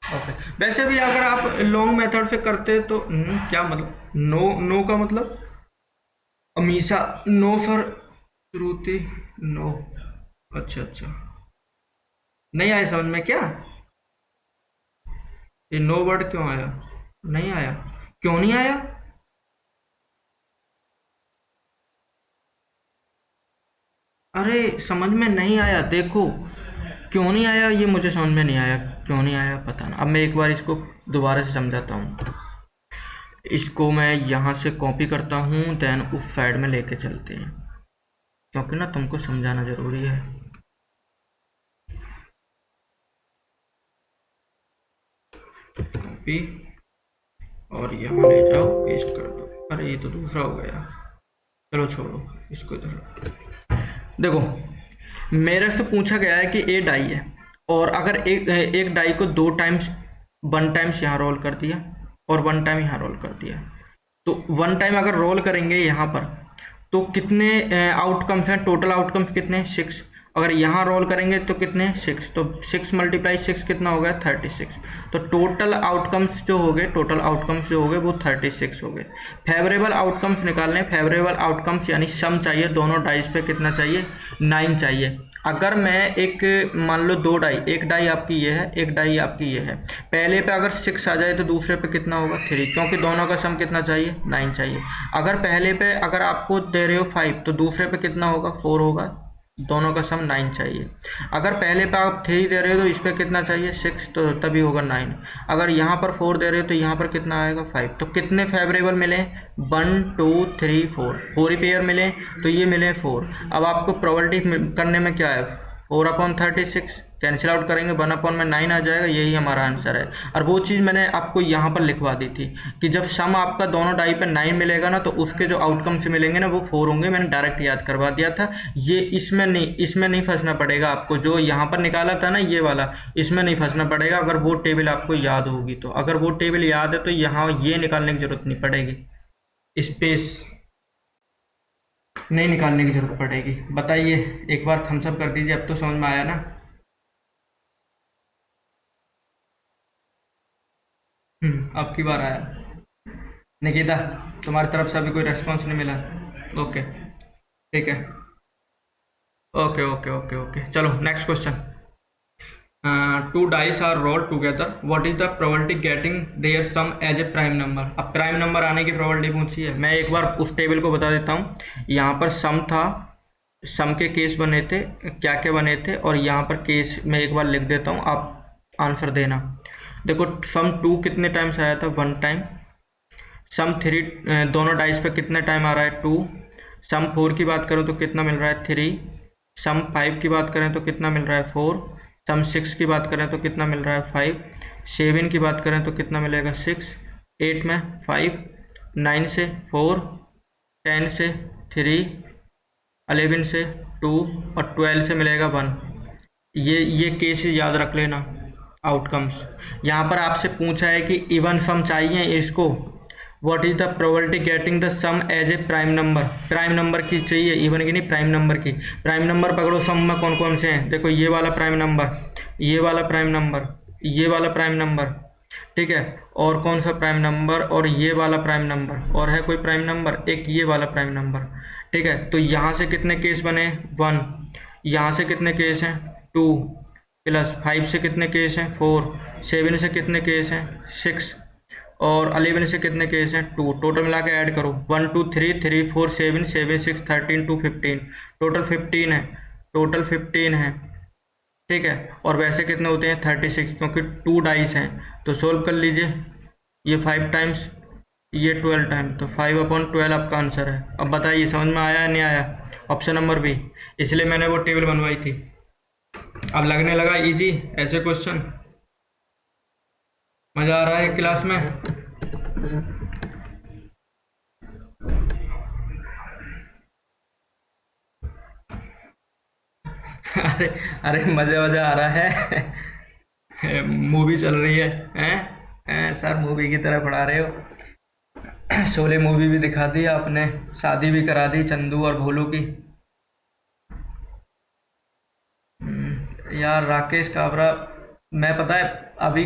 okay. वैसे भी अगर आप लॉन्ग मेथड से करते तो क्या मतलब? नो का मतलब अमीशा? नो सर, श्रुति नो। अच्छा, नहीं आया समझ में क्या? ये नो वर्ड क्यों आया? नहीं आया? क्यों नहीं आया? अरे समझ में नहीं आया। देखो क्यों नहीं आया, ये मुझे समझ में नहीं आया। क्यों नहीं आया पता ना। अब मैं एक बार इसको दोबारा से समझाता हूँ। इसको मैं यहाँ से कॉपी करता हूँ, देन उस साइड में लेके चलते हैं, क्योंकि ना तुमको समझाना ज़रूरी है। कॉपी और यहाँ ले जाओ, पेस्ट कर दो। अरे ये तो दूसरा हो गया, चलो छोड़ो इसको इधर। देखो मेरे से पूछा गया है कि ए डाई है, और अगर एक डाई को 2 टाइम्स 1 टाइम्स यहाँ रोल कर दिया और 1 टाइम यहाँ रोल कर दिया, तो 1 टाइम अगर रोल करेंगे यहाँ पर तो कितने आउटकम्स हैं, टोटल आउटकम्स कितने, 6। अगर यहाँ रोल करेंगे तो कितने, 6, तो 6 × 6 कितना हो गया, 36। तो टोटल आउटकम्स जो हो गए, टोटल आउटकम्स जो हो गए वो 36 हो गए। फेवरेबल आउटकम्स निकालने, फेवरेबल आउटकम्स यानी सम चाहिए दोनों डाइस पे, कितना चाहिए, 9 चाहिए। अगर मैं एक मान लो 2 डाई, एक डाई आपकी ये है, एक डाई आपकी ये है, पहले पे अगर 6 आ जाए तो दूसरे पे कितना होगा, 3, क्योंकि दोनों का सम कितना चाहिए, 9 चाहिए। अगर पहले पे अगर आपको दे रहे हो 5 तो दूसरे पे कितना होगा, 4 होगा, दोनों का सम 9 चाहिए। अगर पहले पे आप 3 दे रहे हो तो इस पर कितना चाहिए, 6, तो तभी होगा 9। अगर यहाँ पर 4 दे रहे हो तो यहाँ पर कितना आएगा, 5। तो कितने फेवरेबल मिले, 1 2 3 4 ही पेयर मिले, तो ये मिले 4। अब आपको प्रोबेबिलिटी करने में क्या है, 4/36 कैंसिल आउट करेंगे, 1/9 आ जाएगा, यही हमारा आंसर है। और वो चीज़ मैंने आपको यहाँ पर लिखवा दी थी कि जब सम आपका दोनों डाई पे 9 मिलेगा ना, तो उसके जो आउटकम से मिलेंगे ना वो 4 होंगे। मैंने डायरेक्ट याद करवा दिया था, ये इसमें नहीं फंसना पड़ेगा आपको। जो यहाँ पर निकाला था ना ये वाला, इसमें नहीं फंसना पड़ेगा अगर वो टेबल आपको याद होगी तो। अगर वो टेबल याद है तो यहाँ ये निकालने की जरूरत नहीं पड़ेगी, स्पेस नहीं निकालने की जरूरत पड़ेगी। बताइए, एक बार थम्स अप कर दीजिए, अब तो समझ में आया ना। अब की बार आया। निकिता, तुम्हारी तरफ से अभी कोई रेस्पॉन्स नहीं मिला, ओके ठीक है, ओके ओके ओके ओके। चलो next question. 2 dice are rolled together, what is the probability getting their sum as a prime number? अब प्राइम नंबर आने की प्रोबेबिलिटी पूछी है। मैं एक बार उस टेबल को बता देता हूँ। यहाँ पर सम था, सम के केस बने थे, क्या क्या बने थे, और यहाँ पर केस मैं एक बार लिख देता हूँ, आप आंसर देना। देखो सम 2 कितने टाइम्स आया था, 1 टाइम। सम 3 दोनों डाइस पे कितने टाइम आ रहा है, 2। सम 4 की बात करो तो कितना मिल रहा है, 3। सम 5 की बात करें तो कितना मिल रहा है, 4। सम 6 की बात करें तो कितना मिल रहा है, 5। 7 की बात करें तो कितना मिलेगा, 6। 8 में 5, 9 से 4, 10 से 3, 11 से 2 और 12 से मिलेगा 1। ये केस याद रख लेना आउटकम्स। यहाँ पर आपसे पूछा है कि इवन सम चाहिए इसको, what is the probability getting the sum as a prime number. Prime number की चाहिए, इवन की नहीं, प्राइम नंबर की। प्राइम नंबर पकड़ो, सम में कौन कौन से हैं, देखो ये वाला प्राइम नंबर, ये वाला प्राइम नंबर, ये वाला प्राइम नंबर, ठीक है, और कौन सा प्राइम नंबर, और ये वाला प्राइम नंबर, और है कोई प्राइम नंबर, एक ये वाला प्राइम नंबर, ठीक है। तो यहाँ से कितने केस बने, 1। यहाँ से कितने केस हैं, 2, प्लस 5 से कितने केस हैं, 4। 7 से कितने केस हैं, 6, और 11 से कितने केस हैं, 2। टोटल मिला के ऐड करो, 1 2 3 3 4 7 7 6 13 2 15, टोटल 15 है, टोटल 15 है, ठीक है। और वैसे कितने होते हैं, 36, क्योंकि 2 डाइस हैं। तो सोल्व कर लीजिए, ये 5 टाइम्स, ये 12 टाइम, तो 5/12 आपका आंसर है। अब बताइए समझ में आया या नहीं आया, ऑप्शन नंबर बी। इसलिए मैंने वो टेबल बनवाई थी। अब लगने लगा इजी ऐसे क्वेश्चन, मजा आ रहा है क्लास में। अरे अरे मजा आ रहा है। मूवी चल रही है सर, मूवी की तरह पढ़ा रहे हो। शोले मूवी भी दिखा दी आपने, शादी भी करा दी चंदू और भोलू की। यार राकेश काबरा, मैं पता है अभी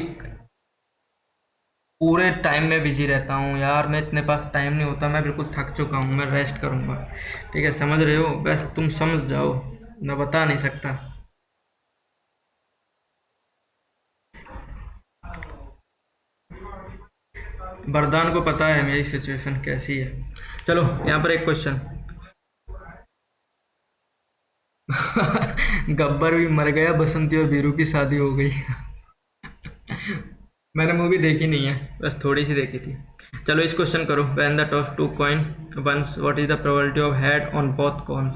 पूरे टाइम में बिजी रहता हूँ यार, मैं इतने पास टाइम नहीं होता, मैं बिल्कुल थक चुका हूँ, मैं रेस्ट करूँगा, ठीक है, समझ रहे हो, बस तुम समझ जाओ, मैं बता नहीं सकता। वरदान को पता है मेरी सिचुएशन कैसी है। चलो यहाँ पर एक क्वेश्चन। गब्बर भी मर गया, बसंती और वीरू की शादी हो गई। मैंने मूवी देखी नहीं है, बस थोड़ी सी देखी थी। चलो इस क्वेश्चन करो। When the toss two coin once what is the probability of head on both coins.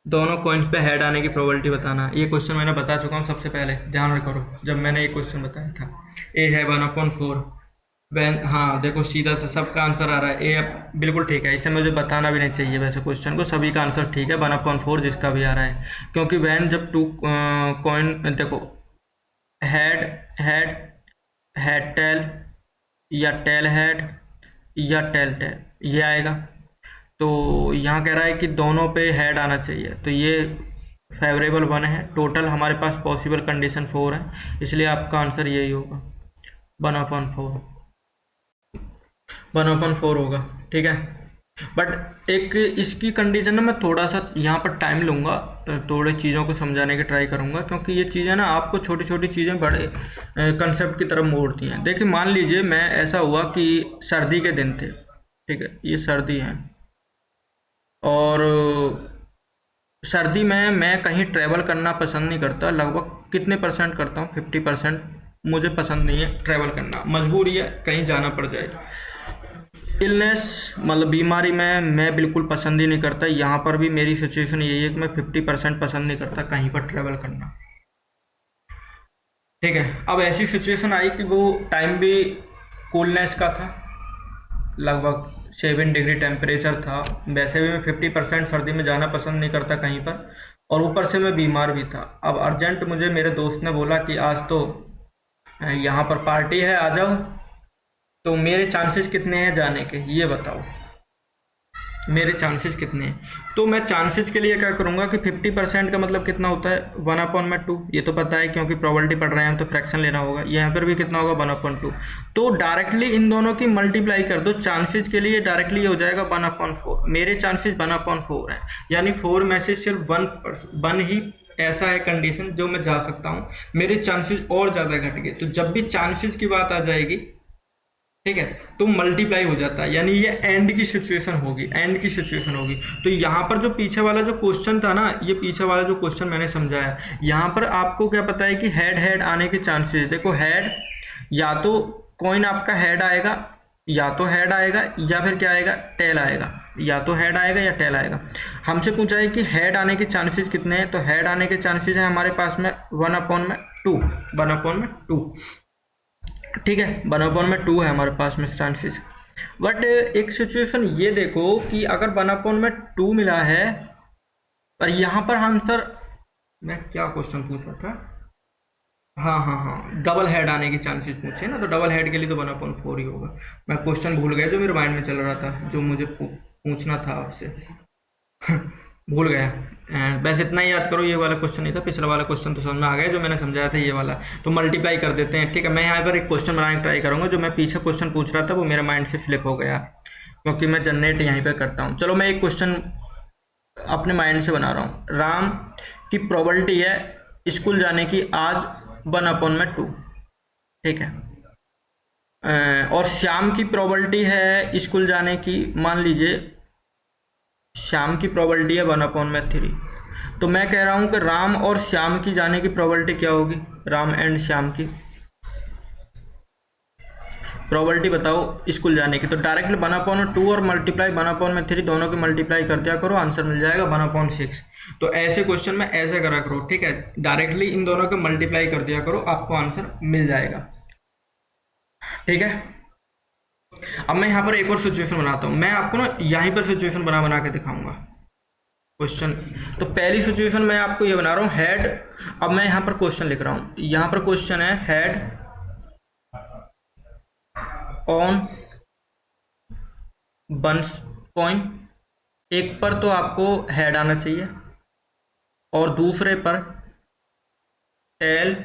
दोनों कॉइन्स पे हेड आने की प्रोबेबिलिटी बताना। ये क्वेश्चन मैंने बता चुका हूँ सबसे पहले, ध्यान करो जब मैंने ये क्वेश्चन बताया था। ए है 1/4 वैन, हाँ देखो सीधा सा सबका आंसर आ रहा है। ए बिल्कुल ठीक है, इसे मुझे बताना भी नहीं चाहिए वैसे क्वेश्चन को, सभी का आंसर ठीक है 1/4 जिसका भी आ रहा है, क्योंकि वैन जब टू कॉइन देखो हेड हेड हेड टेल या टेल हेड या टेल टेल ये आएगा। तो यहाँ कह रहा है कि दोनों पे हेड आना चाहिए, तो ये फेवरेबल 1 है। टोटल हमारे पास पॉसिबल कंडीशन 4 है, इसलिए आपका आंसर यही होगा 1/4 1/4 होगा। ठीक है, बट एक इसकी कंडीशन ना मैं थोड़ा सा यहाँ पर टाइम लूँगा, थोड़े चीज़ों को समझाने की ट्राई करूँगा, क्योंकि ये चीज़ें ना आपको छोटी छोटी चीज़ें बड़े कंसेप्ट की तरफ मोड़ती हैं। देखिए मान लीजिए मैं ऐसा हुआ कि सर्दी के दिन थे, ठीक है, ये सर्दी है और सर्दी में मैं कहीं ट्रैवल करना पसंद नहीं करता। लगभग कितने परसेंट करता हूँ, 50%। मुझे पसंद नहीं है ट्रैवल करना, मजबूरी है कहीं जाना पड़ जाए। इलनेस मतलब बीमारी में मैं बिल्कुल पसंद ही नहीं करता। यहाँ पर भी मेरी सिचुएशन यही है कि मैं 50% पसंद नहीं करता कहीं पर ट्रैवल करना। ठीक है, अब ऐसी सिचुएशन आई कि वो टाइम भी कूलनेस का था, लगभग 7 डिग्री टेम्परेचर था। वैसे भी मैं 50% सर्दी में जाना पसंद नहीं करता कहीं पर, और ऊपर से मैं बीमार भी था। अब अर्जेंट मुझे मेरे दोस्त ने बोला कि आज तो यहाँ पर पार्टी है आ जाओ, तो मेरे चांसेस कितने हैं जाने के ये बताओ, मेरे चांसेस कितने हैं। तो मैं चांसेस के लिए क्या करूँगा कि 50% का मतलब कितना होता है 1/2, ये तो पता है क्योंकि प्रोबेबिलिटी पढ़ रहे हैं हम, तो फ्रैक्शन लेना होगा। यहाँ पर भी कितना होगा 1/2, तो डायरेक्टली इन दोनों की मल्टीप्लाई कर दो। चांसेस के लिए डायरेक्टली हो जाएगा 1/4। मेरे चांसेस 1/4 हैं, यानी 4 में से सिर्फ 1 ही ऐसा है कंडीशन जो मैं जा सकता हूँ। मेरे चांसेस और ज़्यादा घट गए, तो जब भी चांसेस की बात आ जाएगी, ठीक है, तो मल्टीप्लाई हो जाता है, यानी ये एंड की सिचुएशन होगी, एंड की सिचुएशन होगी। तो यहाँ पर जो पीछे वाला जो क्वेश्चन था ना, ये पीछे वाला जो क्वेश्चन मैंने समझाया, यहाँ पर आपको क्या पता है कि हेड हेड आने के चांसेस। देखो हेड, या तो कॉइन आपका हेड आएगा, या तो हेड आएगा, या फिर क्या आएगा टेल आएगा, या तो हेड आएगा या टेल आएगा। हमसे पूछा है कि हेड आने के चांसेस कितने हैं, तो हेड आने के चांसेस हैं हमारे पास में 1/2। ठीक है, 1/2 है हमारे पास में चांसेस। बट एक सिचुएशन ये देखो कि अगर 1/2 मिला है, पर यहाँ पर आंसर, मैं क्या क्वेश्चन पूछ रहा था, हाँ डबल हेड आने की चांसेस पूछे ना, तो डबल हेड के लिए तो 1/4 ही होगा। मैं क्वेश्चन भूल गया जो मेरे माइंड में चल रहा था, जो मुझे पूछना था आपसे भूल गया। बस इतना ही याद करो, ये वाला क्वेश्चन नहीं था, पिछला वाला क्वेश्चन तो समझ में आ गया जो मैंने समझाया था, ये वाला। तो मल्टीप्लाई कर देते हैं, ठीक है। मैं यहाँ पर एक क्वेश्चन बनाने की ट्राई करूँगा, जो मैं पीछे क्वेश्चन पूछ रहा था वो मेरे माइंड से स्लिप हो गया, क्योंकि मैं जनरेट यहीं पर करता हूँ। चलो मैं एक क्वेश्चन अपने माइंड से बना रहा हूँ। राम की प्रोबेबिलिटी है स्कूल जाने की आज 1/2, ठीक है, और श्याम की प्रोबेबिलिटी है स्कूल जाने की, मान लीजिए श्याम की प्रोबेबिलिटी है 1/3। तो मैं कह रहा हूं कि राम और श्याम की जाने की प्रोबेबिलिटी क्या होगी, राम एंड श्याम की प्रोबेबिलिटी बताओ स्कूल जाने की। तो डायरेक्टली 1/2 और मल्टीप्लाई 1/3 दोनों की मल्टीप्लाई कर दिया करो, आंसर मिल जाएगा 1/6। तो ऐसे क्वेश्चन में ऐसे करा करो, ठीक है, डायरेक्टली इन दोनों को मल्टीप्लाई कर दिया करो, आपको आंसर मिल जाएगा, ठीक है। अब मैं यहाँ पर एक और सिचुएशन बनाता हूँ, मैं आपको ना यहीं पर सिचुएशन बना के दिखाऊंगा क्वेश्चन। तो पहली सिचुएशन मैं आपको ये बना रहा हूँ हेड। अब मैं यहाँ पर क्वेश्चन लिख रहा हूँ, यहाँ पर क्वेश्चन है हेड ऑन 1 कॉइन। एक पर तो आपको हेड आना चाहिए और दूसरे पर टेल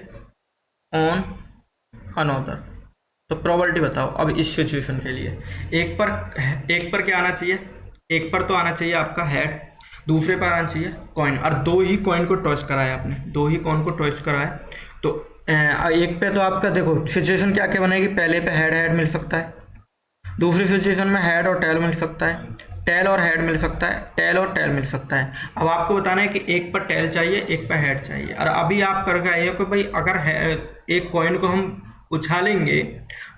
ऑन अनदर। तो प्रोबेबिलिटी बताओ अब इस सिचुएशन के लिए। एक पर क्या आना चाहिए, एक पर तो आना चाहिए आपका हेड, दूसरे पर आना चाहिए कॉइन, और दो ही कॉइन को टॉस कराया आपने, दो ही कॉइन को टॉस कराया। तो एक पे तो आपका देखो सिचुएशन क्या क्या बनेगी, पहले पे हेड हेड मिल सकता है, दूसरी सिचुएशन में हेड और टेल मिल सकता है, टेल और हेड मिल सकता है, टेल और टेल मिल सकता है। अब आपको बताना है कि एक पर टेल चाहिए, एक पर हेड चाहिए। और अभी आप करके आइए कि भाई अगर एक कॉइन को हम उछालेंगे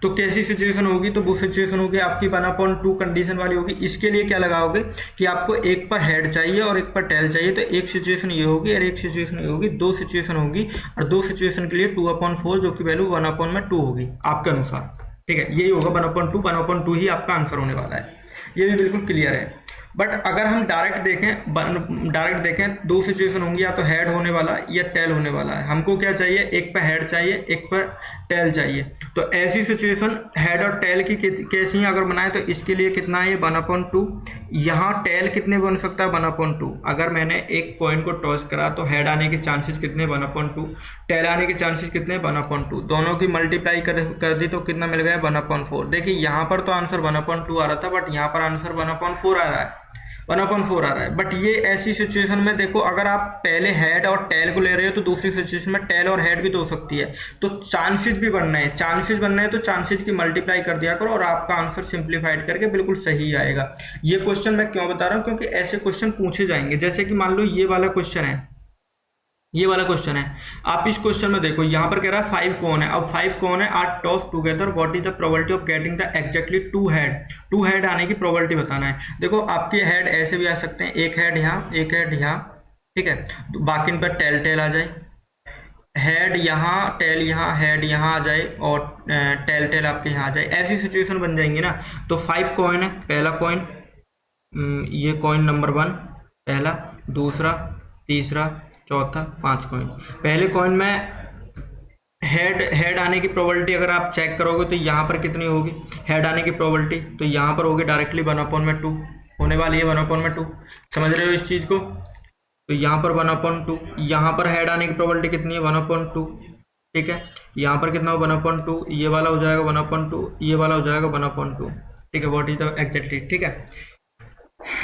तो कैसी सिचुएशन होगी, तो वो सिचुएशन होगी आपकी 1/2 कंडीशन वाली होगी। इसके लिए क्या लगाओगे कि आपको एक पर हेड चाहिए और एक पर टेल चाहिए, तो एक सिचुएशन ये होगी और एक सिचुएशन ये होगी, दो सिचुएशन होगी, और दो सिचुएशन के लिए 2/4 जो कि वैल्यू 1/2 होगी आपके अनुसार। ठीक है, यही होगा 1/2 ही आपका आंसर होने वाला है, ये भी बिल्कुल क्लियर है। बट अगर हम डायरेक्ट देखें दो सिचुएशन होंगी, या तो हेड होने वाला या टेल होने वाला है। हमको क्या चाहिए, एक पर हेड चाहिए, एक पर टेल चाहिए। तो ऐसी सिचुएशन हेड और टेल की कैसी अगर बनाए तो इसके लिए कितना है, 1/2। यहाँ टेल कितने बन सकता है, 1/2। अगर मैंने एक कॉइन को टॉस करा तो हेड आने के चांसेस कितने, 1/2, टेल आने के चांसेस कितने, 1/2। दोनों की मल्टीप्लाई कर दी तो कितना मिल गया, 1/4। देखिए यहाँ पर तो आंसर 1/2 आ रहा था, बट यहाँ पर आंसर 1/4 आ रहा है, 1/4 आ रहा है। बट ये ऐसी सिचुएशन में देखो, अगर आप पहले हेड और टेल को ले रहे हो तो दूसरी सिचुएशन में टेल और हेड भी तो हो सकती है। तो चांसेस भी बनना है, तो चांसेस की मल्टीप्लाई कर दिया करो और आपका आंसर सिंप्लीफाइड करके बिल्कुल सही आएगा। ये क्वेश्चन मैं क्यों बता रहा हूँ, क्योंकि ऐसे क्वेश्चन पूछे जाएंगे। जैसे कि मान लो ये वाला क्वेश्चन है, आप इस क्वेश्चन में देखो, यहाँ पर कह रहा है 5 कौन है। अब 5 कौन है, are toss together, what is the probability of getting the exactly 2 head आने की प्रोबेबिलिटी बताना है। देखो आपके हेड ऐसे भी आ सकते हैं, एक हेड यहाँ, एक हेड यहाँ, ठीक है, तो बाकी पर टेल आ जाए, हेड यहाँ, टेल यहाँ, हेड यहाँ आ जाए और टेल आपके यहाँ आ जाए। ऐसी सिचुएशन बन जाएंगी ना। तो 5 कॉइन है, पहला कॉइन, ये कॉइन नंबर 1 पहला, दूसरा, तीसरा, चौथा, 5 कॉइन। पहले कॉइन में हेड आने की प्रोबेबिलिटी अगर आप चेक करोगे तो यहाँ पर कितनी होगी हेड आने की प्रोबेबिलिटी, तो यहाँ पर होगी डायरेक्टली 1/2 होने वाली है, 1/2। समझ रहे हो इस चीज़ को, तो यहाँ पर 1/2, यहाँ पर हेड आने की प्रोबेबिलिटी कितनी है, 1/2। ठीक है, यहाँ पर कितना हो, 1/2, ये वाला हो जाएगा 1/2, ये वाला हो जाएगा 1/2। ठीक है, व्हाट इज द एग्जैक्टली, ठीक है,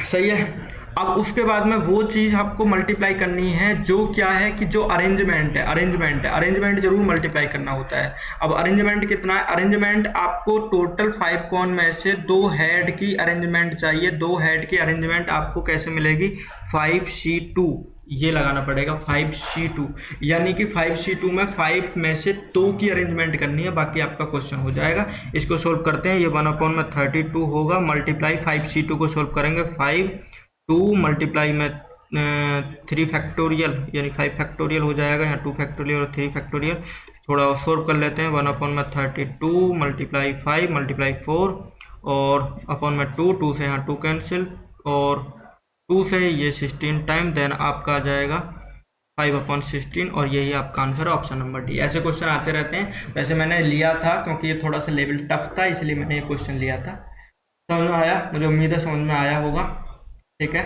सही है। अब उसके बाद में वो चीज आपको मल्टीप्लाई करनी है जो क्या है कि जो अरेंजमेंट जरूर मल्टीप्लाई करना होता है। अब अरेंजमेंट कितना है, अरेंजमेंट आपको टोटल 5 कॉन में से 2 हेड की अरेंजमेंट चाहिए। 2 हेड की अरेंजमेंट आपको कैसे मिलेगी, 5C2, ये लगाना पड़ेगा 5C2, यानी कि 5C2 में 5 में से 2 की अरेंजमेंट करनी है, बाकी आपका क्वेश्चन हो जाएगा। इसको सोल्व करते हैं, ये 1/32 होगा, मल्टीप्लाई 5C2 को सोल्व करेंगे, 5 2 मल्टीप्लाई में 3 फैक्टोरियल यानी 5 फैक्टोरियल हो जाएगा, यहाँ 2 फैक्टोरियल और 3 फैक्टोरियल। थोड़ा और सोल्व कर लेते हैं, 1/32 मल्टीप्लाई 5 मल्टीप्लाई 4 और अपॉन में 2 से यहाँ 2 कैंसिल और 2 से ये 16 टाइम, देन आपका आ जाएगा 5/16 और यही आपका आंसर है, ऑप्शन नंबर डी। ऐसे क्वेश्चन आते रहते हैं, वैसे मैंने लिया था क्योंकि ये थोड़ा सा लेवल टफ था, इसलिए मैंने ये क्वेश्चन लिया था। समझ में आया, मुझे उम्मीद है समझ में आया होगा। ठीक है,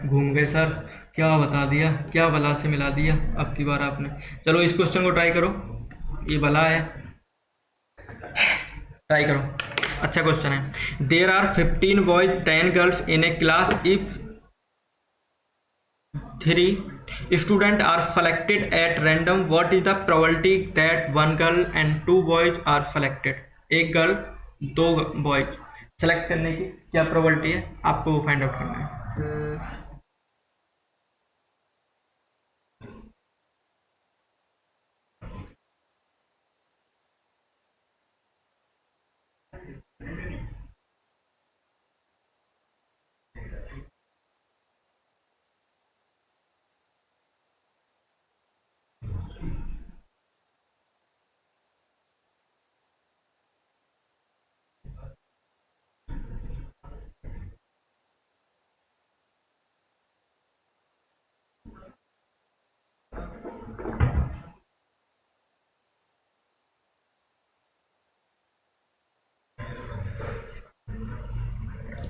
घूम गए सर, क्या बता दिया, क्या बला से मिला दिया अब की बार आपने। चलो इस क्वेश्चन को ट्राई करो, ये बला है, ट्राई करो, अच्छा क्वेश्चन है। There are 15 boys 10 girls in a class, if 3 student are selected at random, what is the probability that 1 girl and 2 boys are selected. एक गर्ल 2 बॉयज सेलेक्ट करने की क्या प्रोबेबिलिटी है, आपको वो फाइंड आउट करना है।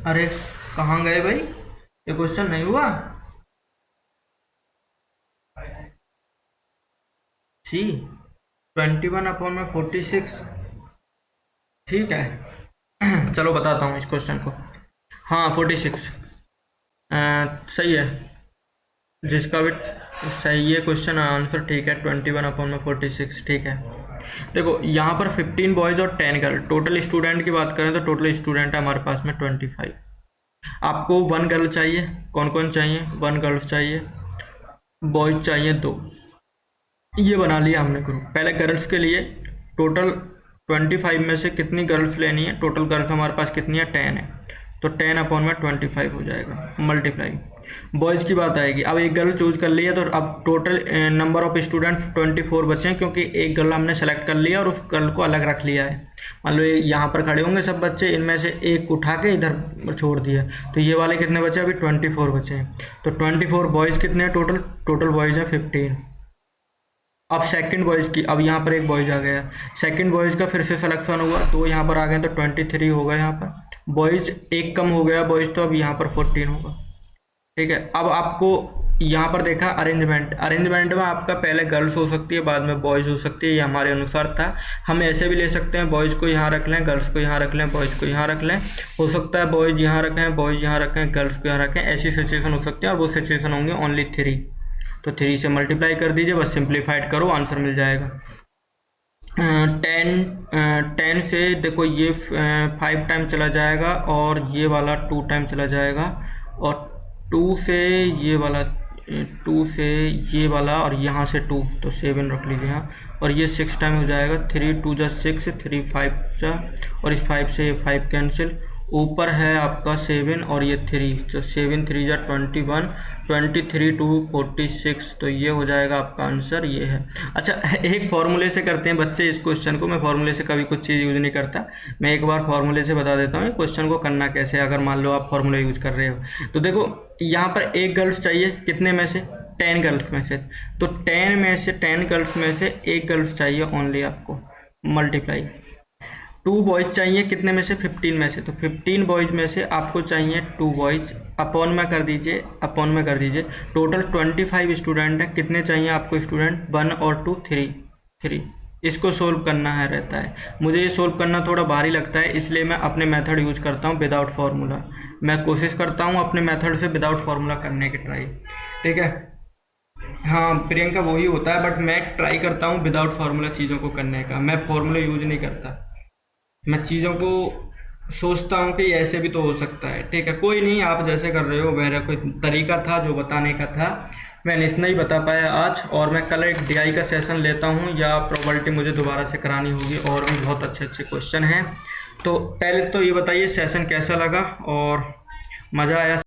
अरे कहाँ गए भाई, ये क्वेश्चन नहीं हुआ। सी 21/46, ठीक है। चलो बताता हूँ इस क्वेश्चन को। हाँ 46 सही है, जिसका भी सही है क्वेश्चन आंसर, ठीक है, 21/46, ठीक है। देखो यहाँ पर 15 बॉयज़ और 10 गर्ल, टोटल स्टूडेंट की बात करें तो टोटल स्टूडेंट है हमारे पास में 25। आपको 1 गर्ल चाहिए, कौन कौन चाहिए, 1 गर्ल्स चाहिए, बॉयज चाहिए 2, ये बना लिया हमने ग्रुप। पहले गर्ल्स के लिए टोटल 25 में से कितनी गर्ल्स लेनी है, टोटल गर्ल्स हमारे पास कितनी है 10 है, तो 10 अपॉन में 25 हो जाएगा मल्टीप्लाई। बॉयज़ की बात आएगी, अब एक गर्ल चूज कर ली है तो अब टोटल नंबर ऑफ स्टूडेंट 24 बचे हैं, क्योंकि एक गर्ल हमने सेलेक्ट कर लिया और उस गर्ल को अलग रख लिया है। मान लो यहाँ पर खड़े होंगे सब बच्चे, इनमें से एक उठा के इधर छोड़ दिया, तो ये वाले कितने बचे, अभी 24 बचे हैं। तो 24 बॉयज़ कितने हैं टोटल, टोटल बॉयज़ हैं 15। अब सेकंड बॉयज़ की, अब यहाँ पर एक बॉयज़ आ गया, सेकंड बॉयज़ का फिर से सिलेक्शन हुआ, दो यहाँ पर आ गए तो 23 होगा। यहाँ पर बॉयज़ एक कम हो गया बॉयज़, तो अब यहाँ पर 14 होगा। ठीक है, अब आपको यहाँ पर देखा अरेंजमेंट, अरेंजमेंट में आपका पहले गर्ल्स हो सकती है, बाद में बॉयज़ हो सकती है, ये हमारे अनुसार था। हम ऐसे भी ले सकते हैं, बॉयज़ को यहाँ रख लें, गर्ल्स को यहाँ रख लें, बॉयज़ को यहाँ रख लें, हो सकता है बॉयज़ यहाँ रखें, बॉयज़ यहाँ रखें, गर्ल्स को यहाँ रखें, ऐसी सिचुएशन हो सकती है। और वो सिचुएशन होंगे ओनली 3, तो 3 से मल्टीप्लाई कर दीजिए, बस सिंप्लीफाइड करो, आंसर मिल जाएगा। 10 से देखो ये 5 टाइम चला जाएगा और ये वाला 2 टाइम चला जाएगा, और 2 से ये वाला 2 से ये वाला और यहाँ से 2, तो 7 रख लीजिए यहाँ, और ये 6 टाइम हो जाएगा। 3 2 जा 6, 3 5 जा, और इस 5 से ये 5 कैंसिल, ऊपर है आपका 7 और ये 3, तो 7 3 जा 21, 23 2 46, तो ये हो जाएगा आपका आंसर, ये है। अच्छा, एक फॉर्मूले से करते हैं बच्चे इस क्वेश्चन को, मैं फॉर्मूले से कभी कुछ चीज़ यूज़ नहीं करता, मैं एक बार फॉर्मूले से बता देता हूँ क्वेश्चन को करना कैसे है, अगर मान लो आप फॉर्मूला यूज़ कर रहे हो। तो देखो यहाँ पर एक गर्ल्स चाहिए, कितने में से, 10 गर्ल्स में से, तो 10 में से 10 गर्ल्स में से एक गर्ल्स चाहिए ओनली आपको, मल्टीप्लाई। 2 बॉयज़ चाहिए, कितने में से, 15 में से, तो 15 बॉयज़ में से आपको चाहिए 2 बॉयज़, अपॉन में कर दीजिए, अपॉन में कर दीजिए। टोटल 25 स्टूडेंट हैं, कितने चाहिए आपको स्टूडेंट, 1 और 2 3। इसको सोल्व करना है रहता है, मुझे ये सोल्व करना थोड़ा भारी लगता है, इसलिए मैं अपने मेथड यूज करता हूँ विदाउट फार्मूला। मैं कोशिश करता हूँ अपने मेथड से विदाउट फार्मूला करने की ट्राई, ठीक है। हाँ प्रियंका, वही होता है, बट मैं ट्राई करता हूँ विदाउट फार्मूला चीज़ों को करने का, मैं फार्मूला यूज नहीं करता, मैं चीज़ों को सोचता हूँ कि ऐसे भी तो हो सकता है। ठीक है, कोई नहीं, आप जैसे कर रहे हो, मेरा कोई तरीका था जो बताने का था, मैंने इतना ही बता पाया आज, और मैं कल एक डीआई का सेशन लेता हूँ, या प्रोबेबिलिटी मुझे दोबारा से करानी होगी, और भी बहुत अच्छे अच्छे क्वेश्चन हैं। तो पहले तो ये बताइए सेशन कैसा लगा और मज़ा आया।